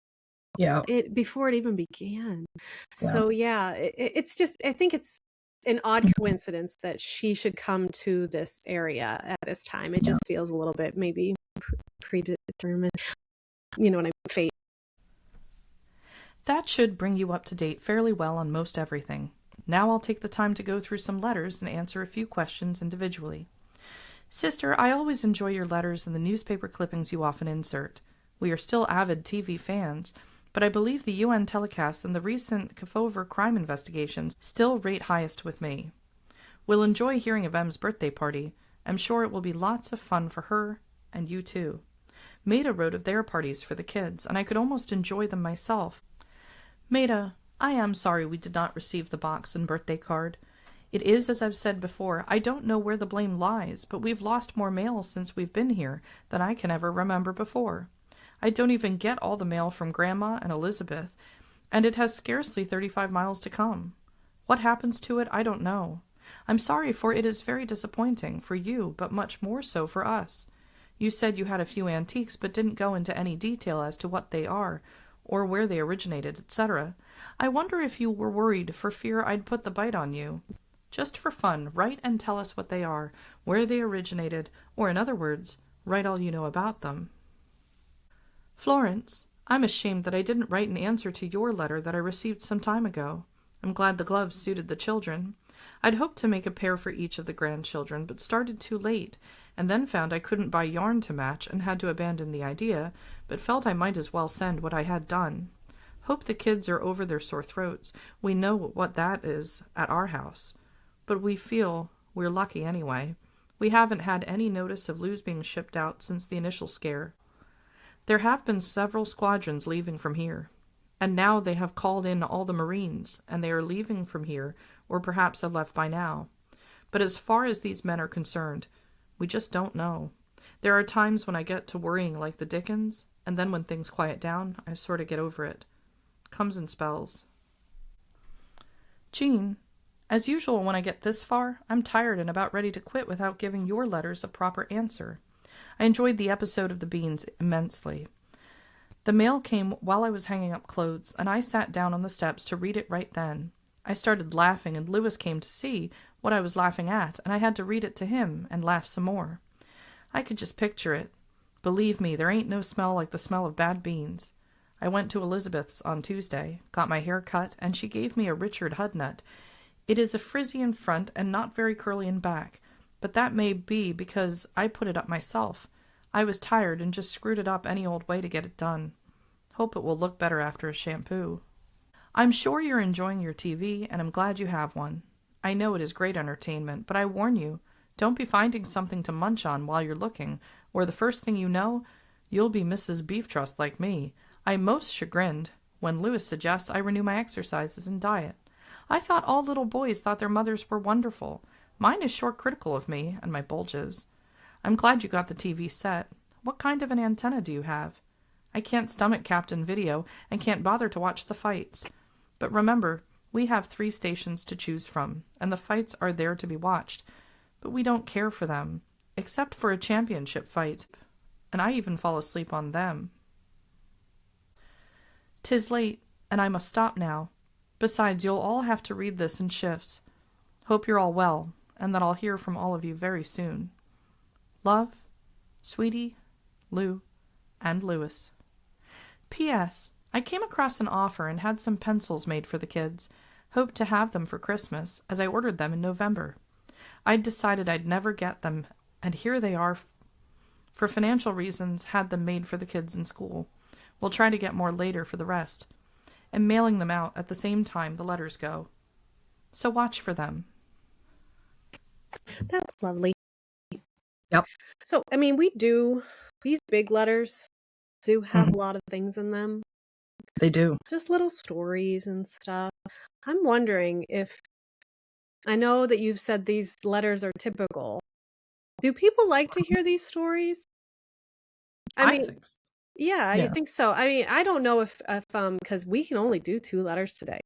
Before it even began. So it's just, I think it's an odd coincidence that she should come to this area at this time. It just feels a little bit maybe predetermined. You know what I mean? Fate. That should bring you up to date fairly well on most everything. Now I'll take the time to go through some letters and answer a few questions individually. Sister, I always enjoy your letters and the newspaper clippings you often insert. We are still avid TV fans, but I believe the UN telecast and the recent Kefauver crime investigations still rate highest with me. We'll enjoy hearing of Em's birthday party. I'm sure it will be lots of fun for her and you too. Maida wrote of their parties for the kids, and I could almost enjoy them myself. Maida, I am sorry we did not receive the box and birthday card. It is, as I've said before, I don't know where the blame lies, but we've lost more mail since we've been here than I can ever remember before. I don't even get all the mail from Grandma and Elizabeth, and it has scarcely 35 miles to come. What happens to it, I don't know. I'm sorry, for it is very disappointing for you, but much more so for us. You said you had a few antiques, but didn't go into any detail as to what they are, or where they originated, etc. I wonder if you were worried for fear I'd put the bite on you. Just for fun, write and tell us what they are, where they originated, or in other words, write all you know about them. Florence, I'm ashamed that I didn't write an answer to your letter that I received some time ago. I'm glad the gloves suited the children. I'd hoped to make a pair for each of the grandchildren, but started too late, and then found I couldn't buy yarn to match and had to abandon the idea, but felt I might as well send what I had done. Hope the kids are over their sore throats. We know what that is at our house. But we feel we're lucky anyway. We haven't had any notice of Lou's being shipped out since the initial scare. There have been several squadrons leaving from here, and now they have called in all the Marines, and they are leaving from here, or perhaps have left by now. But as far as these men are concerned, we just don't know. There are times when I get to worrying like the dickens, and then when things quiet down, I sort of get over it. Comes in spells. Jean, as usual when I get this far, I'm tired and about ready to quit without giving your letters a proper answer. I enjoyed the episode of the beans immensely. The mail came while I was hanging up clothes, and I sat down on the steps to read it right then. I started laughing, and Lewis came to see what I was laughing at, and I had to read it to him and laugh some more. I could just picture it. Believe me, there ain't no smell like the smell of bad beans. I went to Elizabeth's on Tuesday, got my hair cut, and she gave me a Richard Hudnut. It is a frizzy in front and not very curly in back, but that may be because I put it up myself. I was tired and just screwed it up any old way to get it done. Hope it will look better after a shampoo. I'm sure you're enjoying your TV, and I'm glad you have one. I know it is great entertainment, but I warn you, don't be finding something to munch on while you're looking, or the first thing you know, you'll be Mrs. Beef Trust like me. I'm most chagrined when Lewis suggests I renew my exercises and diet. I thought all little boys thought their mothers were wonderful. Mine is short critical of me and my bulges. I'm glad you got the TV set. What kind of an antenna do you have? I can't stomach Captain Video and can't bother to watch the fights. But remember, we have 3 stations to choose from, and the fights are there to be watched. But we don't care for them, except for a championship fight, and I even fall asleep on them. 'Tis late, and I must stop now. Besides, you'll all have to read this in shifts. Hope you're all well, and that I'll hear from all of you very soon. Love, Sweetie, Lou, and Lewis. P.S. I came across an offer and had some pencils made for the kids. Hoped to have them for Christmas, as I ordered them in November. I'd decided I'd never get them, and here they are. For financial reasons, had them made for the kids in school. We'll try to get more later for the rest. And mailing them out at the same time the letters go. So watch for them. That's lovely. Yep. So, I mean, these big letters do have a lot of things in them. They do. Just little stories and stuff. I'm wondering if, I know that you've said these letters are typical. Do people like to hear these stories? I think so. Yeah, you think so? I mean, I don't know if because we can only do 2 letters today.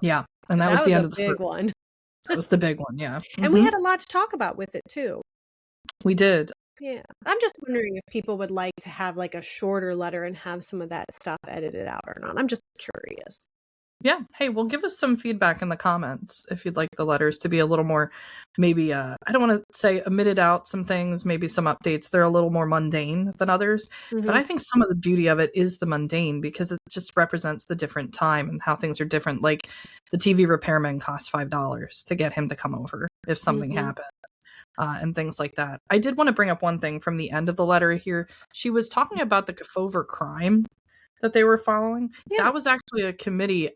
Yeah, and that was the end of the big one. That was the big one, yeah. And we had a lot to talk about with it too. We did. Yeah. I'm just wondering if people would like to have like a shorter letter and have some of that stuff edited out or not. I'm just curious. Yeah. Hey, well, give us some feedback in the comments if you'd like the letters to be a little more, maybe, I don't want to say omitted out some things, maybe some updates. They're a little more mundane than others. But I think some of the beauty of it is the mundane because it just represents the different time and how things are different. Like the TV repairman cost $5 to get him to come over if something happened. And things like that. I did want to bring up one thing from the end of the letter here. She was talking about the Kefauver crime that they were following. Yeah. That was actually a committee.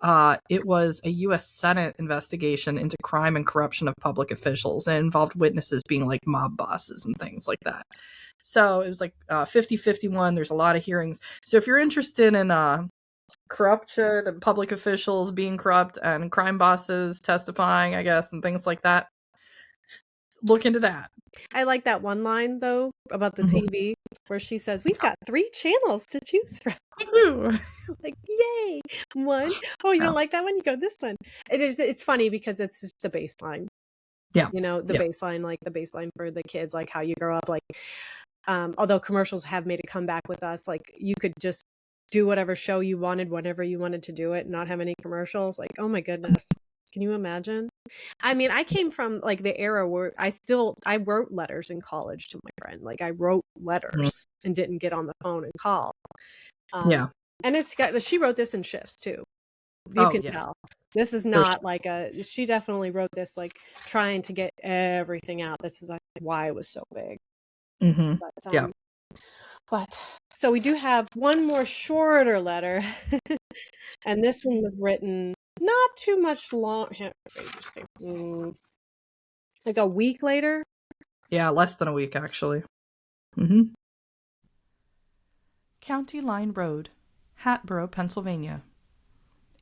It was a U.S. Senate investigation into crime and corruption of public officials, and it involved witnesses being like mob bosses and things like that. So it was like 50-51. There's a lot of hearings. So if you're interested in corruption and public officials being corrupt and crime bosses testifying, I guess, and things like that, look into that. I like that one line, though, about the TV where she says, we've got 3 channels to choose from. Like, yay! One. Oh, you don't like that one? You go to this one. It's funny because it's just the baseline. Yeah. You know, the baseline, like the baseline for the kids, like how you grow up. Like, although commercials have made a comeback with us, like you could just do whatever show you wanted, whenever you wanted to do it, and not have any commercials. Like, oh my goodness. Can you imagine? I mean, I came from like the era where I wrote letters in college to my friend. Like I wrote letters and didn't get on the phone and call. And she wrote this in shifts too. You can tell. This is not like she definitely wrote this like trying to get everything out. This is like why it was so big. But so we do have one more shorter letter. And this one was written not too much long, like a week later. Yeah, less than a week, actually. County Line Road, Hatboro, Pennsylvania,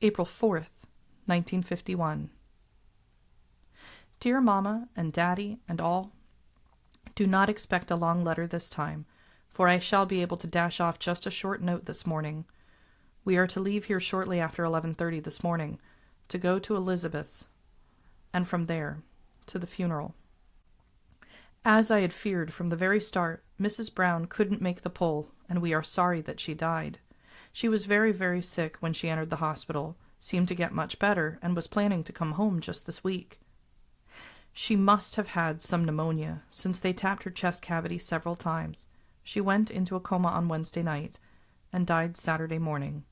April 4th, 1951. Dear Mama and Daddy and all, do not expect a long letter this time, for I shall be able to dash off just a short note this morning. We are to leave here shortly after 11:30 this morning, to go to Elizabeth's, and from there to the funeral. As I had feared from the very start, Mrs. Brown couldn't make the pull, and we are sorry that she died. She was very, very sick when she entered the hospital, seemed to get much better, and was planning to come home just this week. She must have had some pneumonia, since they tapped her chest cavity several times. She went into a coma on Wednesday night, and died Saturday morning.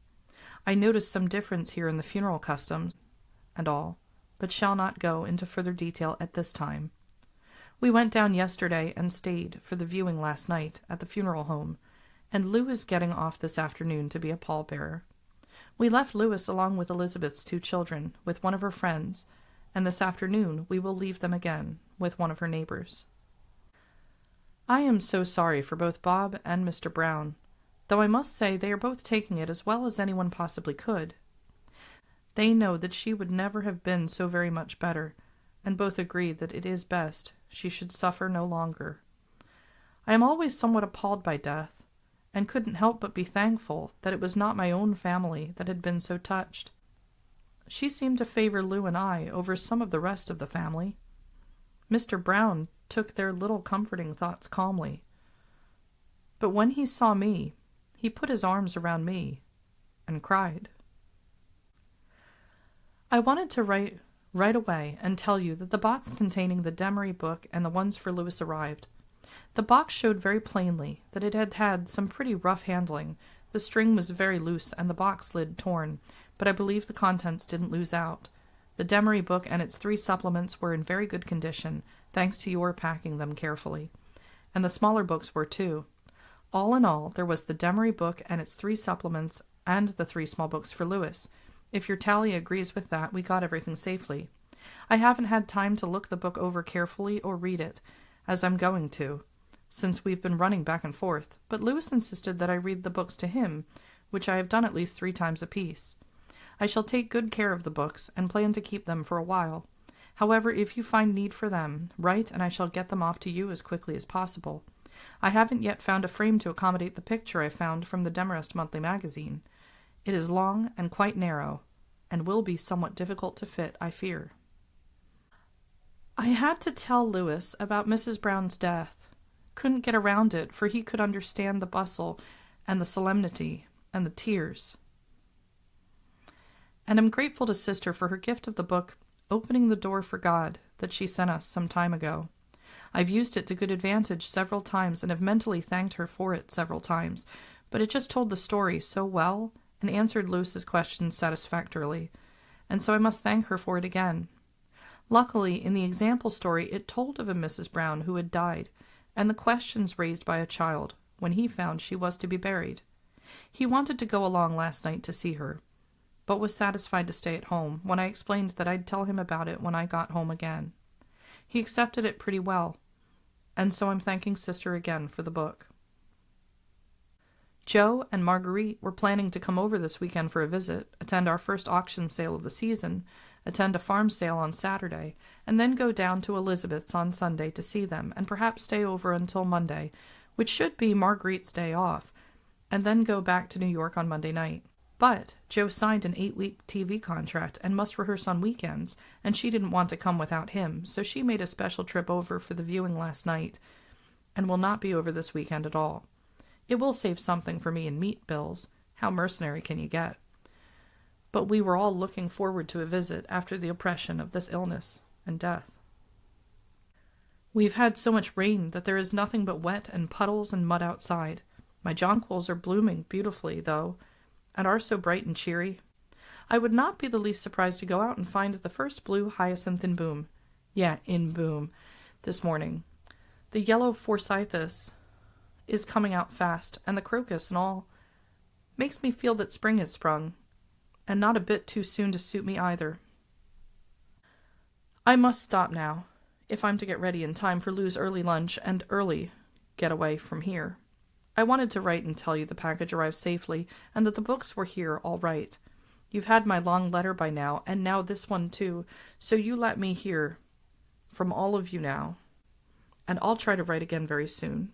I noticed some difference here in the funeral customs and all, but shall not go into further detail at this time. We went down yesterday and stayed for the viewing last night at the funeral home, and Lou is getting off this afternoon to be a pallbearer. We left Louis along with Elizabeth's 2 children, with one of her friends, and this afternoon we will leave them again with one of her neighbors. I am so sorry for both Bob and Mr. Brown, though I must say they are both taking it as well as anyone possibly could. They know that she would never have been so very much better, and both agree that it is best she should suffer no longer. I am always somewhat appalled by death, and couldn't help but be thankful that it was not my own family that had been so touched. She seemed to favor Lou and I over some of the rest of the family. Mr. Brown took their little comforting thoughts calmly. But when he saw me, he put his arms around me and cried. I wanted to write right away and tell you that the box containing the Demaree book and the ones for Louis arrived. The box showed very plainly that it had had some pretty rough handling. The string was very loose and the box lid torn, but I believe the contents didn't lose out. The Demaree book and its 3 supplements were in very good condition, thanks to your packing them carefully. And the smaller books were too. All in all, there was the Demaree book and its 3 supplements and the 3 small books for Louis. If your tally agrees with that, we got everything safely. I haven't had time to look the book over carefully or read it, as I'm going to, since we've been running back and forth, but Louis insisted that I read the books to him, which I have done at least 3 times apiece. I shall take good care of the books, and plan to keep them for a while. However, if you find need for them, write and I shall get them off to you as quickly as possible. I haven't yet found a frame to accommodate the picture I found from the Demarest monthly magazine. It is long and quite narrow, and will be somewhat difficult to fit, I fear. I had to tell Louis about Mrs. Brown's death. Couldn't get around it, for he could understand the bustle and the solemnity and the tears. and am grateful to Sister for her gift of the book Opening the Door for God that she sent us some time ago. I've used it to good advantage several times and have mentally thanked her for it several times, but it just told the story so well and answered Lewis's questions satisfactorily, and so I must thank her for it again. Luckily, in the example story, it told of a Mrs. Brown who had died, and the questions raised by a child when he found she was to be buried. He wanted to go along last night to see her, but was satisfied to stay at home when I explained that I'd tell him about it when I got home again. He accepted it pretty well, and so I'm thanking Sister again for the book. Joe and Marguerite were planning to come over this weekend for a visit, attend our first auction sale of the season, attend a farm sale on Saturday, and then go down to Elizabeth's on Sunday to see them, and perhaps stay over until Monday, which should be Marguerite's day off, and then go back to New York on Monday night. But Joe signed an 8-week TV contract and must rehearse on weekends, and she didn't want to come without him, so she made a special trip over for the viewing last night, and will not be over this weekend at all. It will save something for me in meat bills. How mercenary can you get? But we were all looking forward to a visit after the oppression of this illness and death. We've had so much rain that there is nothing but wet and puddles and mud outside. My jonquils are blooming beautifully, though, and are so bright and cheery. I would not be the least surprised to go out and find the first blue hyacinth in bloom. Yeah, in bloom, this morning. The yellow forsythus is coming out fast, and the crocus and all. Makes me feel that spring has sprung, and not a bit too soon to suit me either. I must stop now, if I'm to get ready in time for Lou's early lunch and early get away from here. I wanted to write and tell you the package arrived safely, and that the books were here all right. You've had my long letter by now, and now this one too, so you let me hear from all of you now, and I'll try to write again very soon.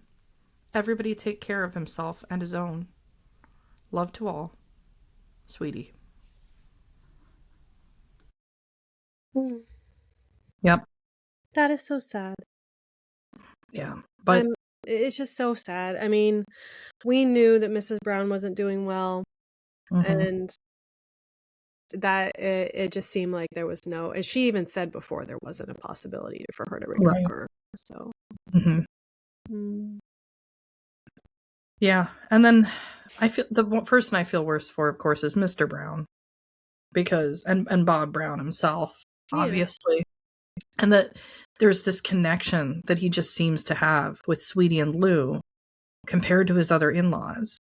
Everybody take care of himself and his own. Love to all. Sweetie. Yep. That is so sad. Yeah, but it's just so sad. I mean, we knew that Mrs. Brown wasn't doing well, and that it just seemed like there was no, as she even said before, there wasn't a possibility for her to recover. Right. So. Yeah, and then I feel the person I feel worse for, of course, is Mr. Brown, because and Bob Brown himself, obviously, and that there's this connection that he just seems to have with Sweetie and Lou compared to his other in-laws,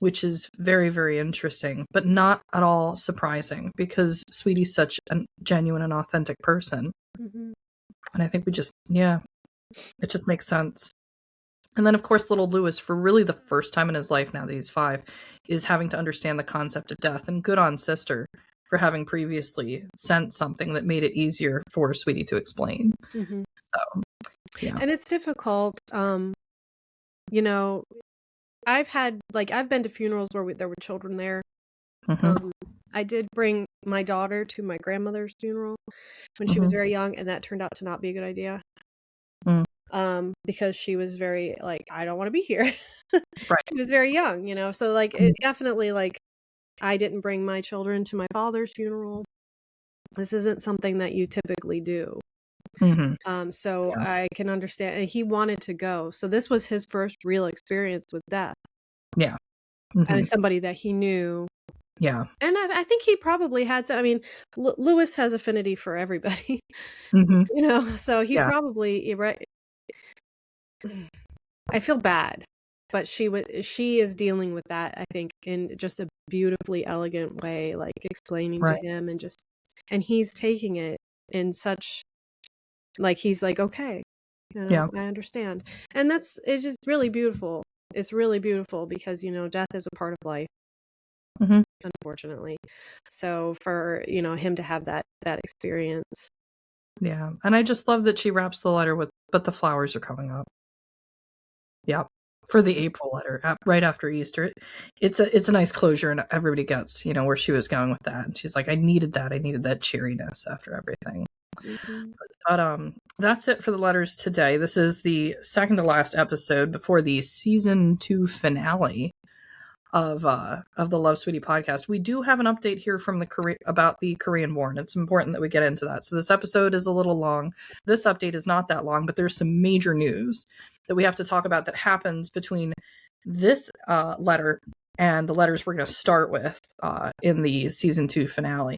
which is very, very interesting, but not at all surprising because Sweetie's such a genuine and authentic person, and I think it just makes sense. And then, of course, little Louis, for really the first time in his life now that he's 5, is having to understand the concept of death. And good on Sister for having previously sent something that made it easier for Sweetie to explain. So, yeah. And it's difficult. You know, I've been to funerals where there were children there. I did bring my daughter to my grandmother's funeral when she was very young, and that turned out to not be a good idea. Because she was very I don't want to be here. Right. She was very young, so it definitely I didn't bring my children to my father's funeral. This isn't something that you typically do. So I can understand, and he wanted to go. So this was his first real experience with death. Yeah. And somebody that he knew. Yeah. And I think he probably had some, Lewis has affinity for everybody, so he probably, right. I feel bad, but she is dealing with that, I think, in just a beautifully elegant way, explaining to him and he's taking it in such, he's okay, I understand. And it's just really beautiful. It's really beautiful because, death is a part of life, unfortunately. So for, him to have that experience. Yeah. And I just love that she wraps the letter with, but the flowers are coming up. Yeah, for the April letter, right after Easter. It's a nice closure, and everybody gets, where she was going with that. And she's like, I needed that cheeriness after everything. But that's it for the letters today. This is the second to last episode before the season 2 finale. of the Love Sweetie podcast. We do have an update here from about the Korean War, and it's important that we get into that. So this episode is a little long. This update is not that long, but there's some major news that we have to talk about that happens between this letter and the letters we're going to start with in the season 2 finale.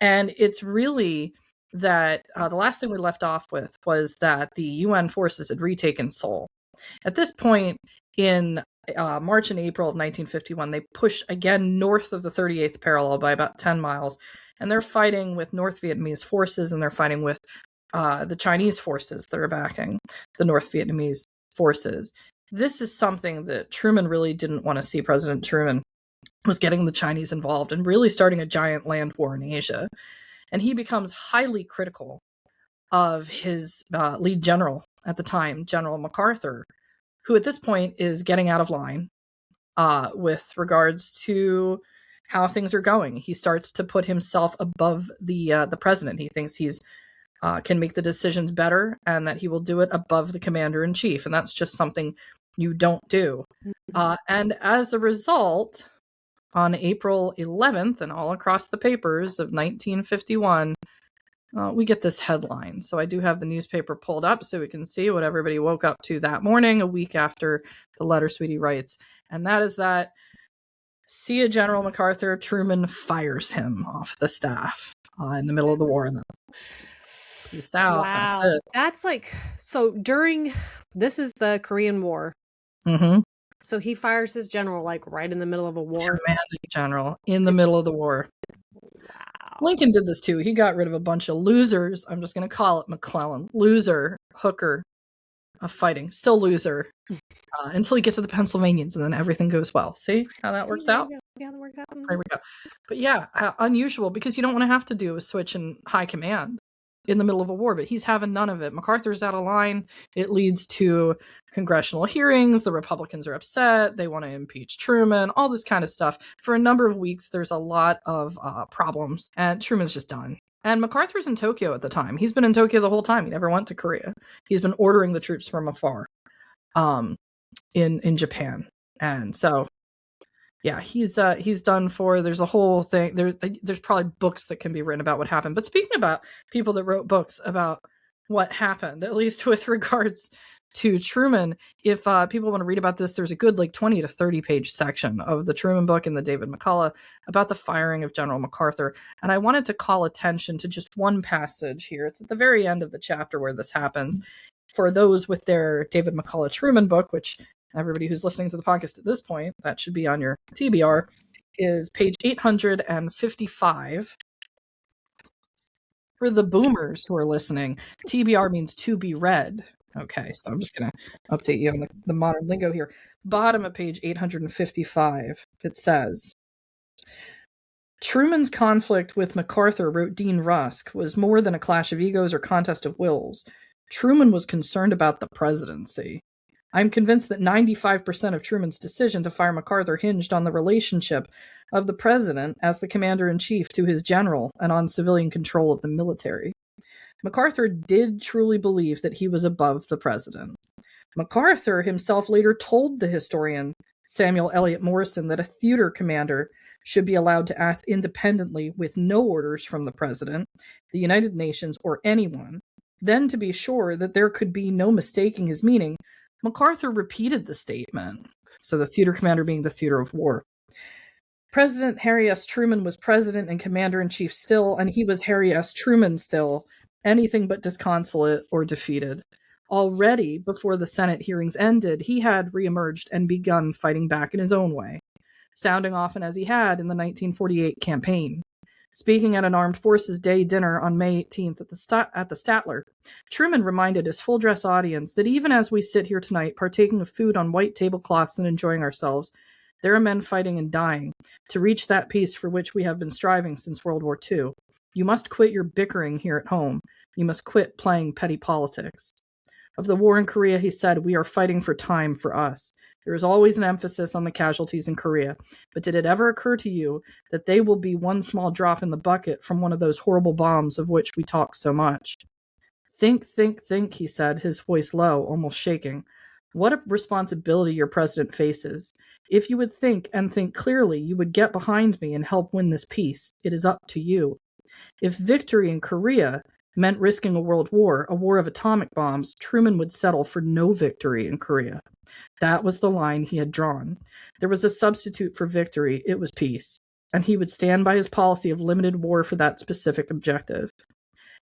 And it's really that the last thing we left off with was that the UN forces had retaken Seoul. At this point in March and April of 1951, they push again north of the 38th parallel by about 10 miles, and they're fighting with North Vietnamese forces, and they're fighting with the Chinese forces that are backing the North Vietnamese forces. This is something that Truman really didn't want to see. President Truman was getting the Chinese involved and really starting a giant land war in Asia. And he becomes highly critical of his lead general at the time, General MacArthur, who at this point is getting out of line with regards to how things are going. He starts to put himself above the president. He thinks he's can make the decisions better and that he will do it above the commander-in-chief. And that's just something you don't do. And as a result, on April 11th and all across the papers of 1951, we get this headline. So I do have the newspaper pulled up so we can see what everybody woke up to that morning, a week after the letter Sweetie writes. And that is that, see a General MacArthur, Truman fires him off the staff in the middle of the war. And peace out. Wow. That's it. That's like, so this is the Korean War. Mm-hmm. So he fires his general like right in the middle of a war. Commanding general in the middle of the war. Wow. Lincoln did this too. He got rid of a bunch of losers. I'm just going to call it McClellan. Loser, hooker of fighting. Still loser. Until he gets to the Pennsylvanians and then everything goes well. See how that works out? Yeah, that works out. There we go. But yeah, unusual because you don't want to have to do a switch in high command in the middle of a war, but he's having none of it. MacArthur's out of line. It leads to congressional hearings. The Republicans are upset. They want to impeach Truman, all this kind of stuff. For a number of weeks, there's a lot of problems, and Truman's just done. And MacArthur's in Tokyo at the time. He's been in Tokyo the whole time. He never went to Korea. He's been ordering the troops from afar in Japan. And so yeah, he's done for. There's a whole thing. There's probably books that can be written about what happened. But speaking about people that wrote books about what happened, at least with regards to Truman, if people want to read about this, there's a good 20 to 30 page section of the Truman book and the David McCullough about the firing of General MacArthur. And I wanted to call attention to just one passage here. It's at the very end of the chapter where this happens. For those with their David McCullough Truman book, which everybody who's listening to the podcast at this point, that should be on your TBR, is page 855. For the boomers who are listening, TBR means to be read. Okay, so I'm just going to update you on the modern lingo here. Bottom of page 855, it says, Truman's conflict with MacArthur, wrote Dean Rusk, was more than a clash of egos or contest of wills. Truman was concerned about the presidency. I'm convinced that 95% of Truman's decision to fire MacArthur hinged on the relationship of the president as the commander-in-chief to his general and on civilian control of the military. MacArthur did truly believe that he was above the president. MacArthur himself later told the historian Samuel Eliot Morison that a theater commander should be allowed to act independently with no orders from the president, the United Nations, or anyone. Then, to be sure that there could be no mistaking his meaning, MacArthur repeated the statement. So the theater commander being the theater of war. President Harry S. Truman was president and commander-in-chief still, and he was Harry S. Truman still, anything but disconsolate or defeated. Already, before the Senate hearings ended, he had reemerged and begun fighting back in his own way, sounding often as he had in the 1948 campaign. Speaking at an Armed Forces Day dinner on May 18th at the Statler, Truman reminded his full-dress audience that even as we sit here tonight partaking of food on white tablecloths and enjoying ourselves, there are men fighting and dying to reach that peace for which we have been striving since World War II. You must quit your bickering here at home. You must quit playing petty politics. Of the war in Korea, he said, we are fighting for time for us. There is always an emphasis on the casualties in Korea, but did it ever occur to you that they will be one small drop in the bucket from one of those horrible bombs of which we talk so much? Think, think, think, he said, his voice low, almost shaking. What a responsibility your president faces. If you would think and think clearly, you would get behind me and help win this peace. It is up to you. If victory in Korea meant risking a world war, a war of atomic bombs, Truman would settle for no victory in Korea. That was the line he had drawn. There was a substitute for victory. It was peace. And he would stand by his policy of limited war for that specific objective.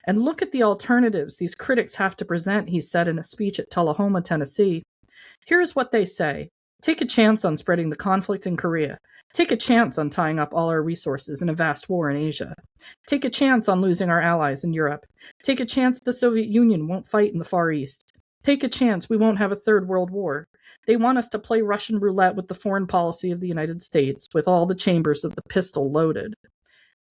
And look at the alternatives these critics have to present, he said in a speech at Tullahoma, Tennessee. Here's what they say. Take a chance on spreading the conflict in Korea. Take a chance on tying up all our resources in a vast war in Asia. Take a chance on losing our allies in Europe. Take a chance the Soviet Union won't fight in the Far East. Take a chance we won't have a third world war. They want us to play Russian roulette with the foreign policy of the United States, with all the chambers of the pistol loaded.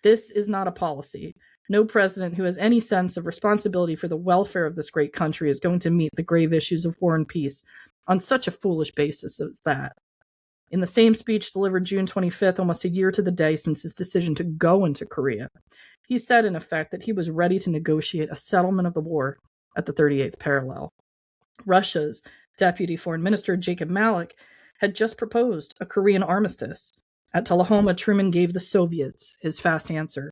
This is not a policy. No president who has any sense of responsibility for the welfare of this great country is going to meet the grave issues of war and peace on such a foolish basis as that. In the same speech delivered June 25th, almost a year to the day since his decision to go into Korea, he said, in effect, that he was ready to negotiate a settlement of the war at the 38th parallel. Russia's Deputy Foreign Minister, Jacob Malik, had just proposed a Korean armistice. At Tullahoma, Truman gave the Soviets his fast answer.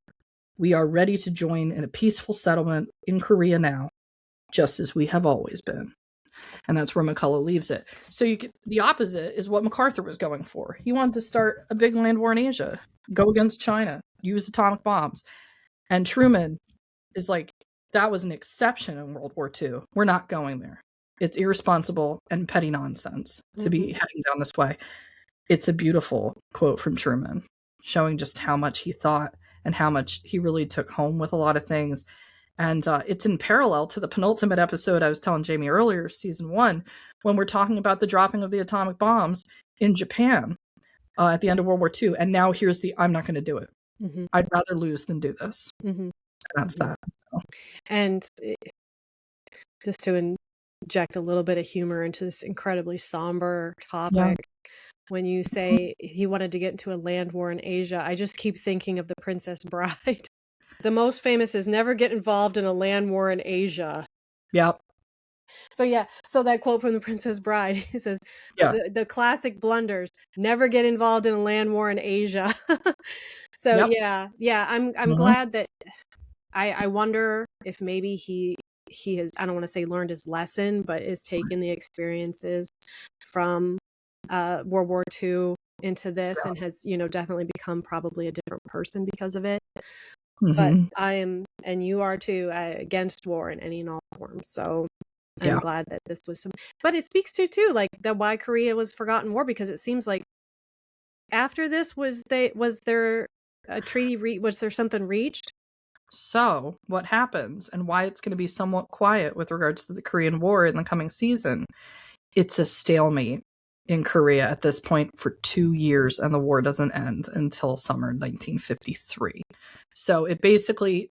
We are ready to join in a peaceful settlement in Korea now, just as we have always been. And that's where McCullough leaves it. So the opposite is what MacArthur was going for. He wanted to start a big land war in Asia, go against China, use atomic bombs. And Truman is like, that was an exception in World War II. We're not going there. It's irresponsible and petty nonsense to be heading down this way. It's a beautiful quote from Truman, showing just how much he thought and how much he really took home with a lot of things. And it's in parallel to the penultimate episode I was telling Jamie earlier, season 1, when we're talking about the dropping of the atomic bombs in Japan at the end of World War II. And now here's I'm not going to do it. I'd rather lose than do this. And that's that. So. And just to inject a little bit of humor into this incredibly somber topic, when you say he wanted to get into a land war in Asia, I just keep thinking of The Princess Bride. The most famous is never get involved in a land war in Asia. Yep. So that quote from The Princess Bride, he says, the classic blunders, never get involved in a land war in Asia. I'm glad that I wonder if maybe he has, I don't want to say learned his lesson, but is taking the experiences from World War II into this and has, definitely become probably a different person because of it. But I am, and you are too, against war in any and all forms. So I'm glad that this was but it speaks to too, like why Korea was forgotten war, because it seems like after this was there a treaty, was there something reached? So what happens and why it's going to be somewhat quiet with regards to the Korean War in the coming season, it's a stalemate in Korea at this point for 2 years, and the war doesn't end until summer 1953. So it basically,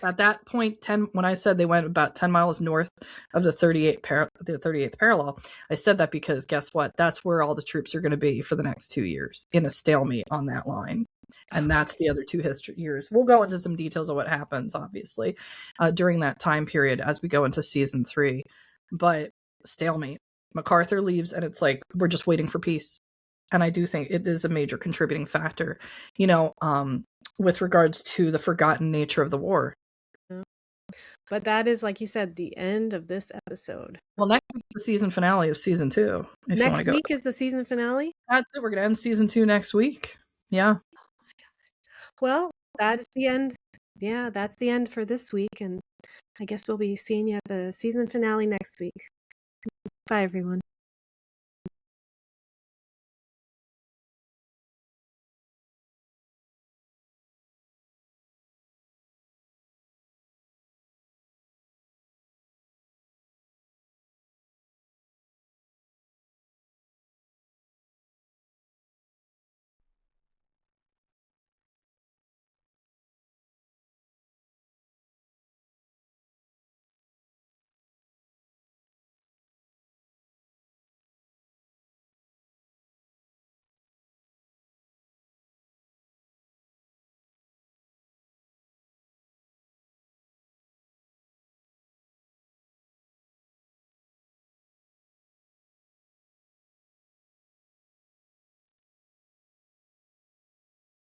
at that point, when I said they went about 10 miles north of the 38th parallel, I said that because guess what? That's where all the troops are going to be for the next 2 years, in a stalemate on that line. And that's the other 2 years. We'll go into some details of what happens, obviously, during that time period as we go into season 3. But stalemate. MacArthur leaves, and it's like, we're just waiting for peace. And I do think it is a major contributing factor, with regards to the forgotten nature of the war. But that is, like you said, the end of this episode. Well, next week is the season finale of season 2. Next week is the season finale? That's it. We're going to end season 2 next week. Yeah. Oh my God. Well, that is the end. Yeah, that's the end for this week. And I guess we'll be seeing you at the season finale next week. Bye, everyone.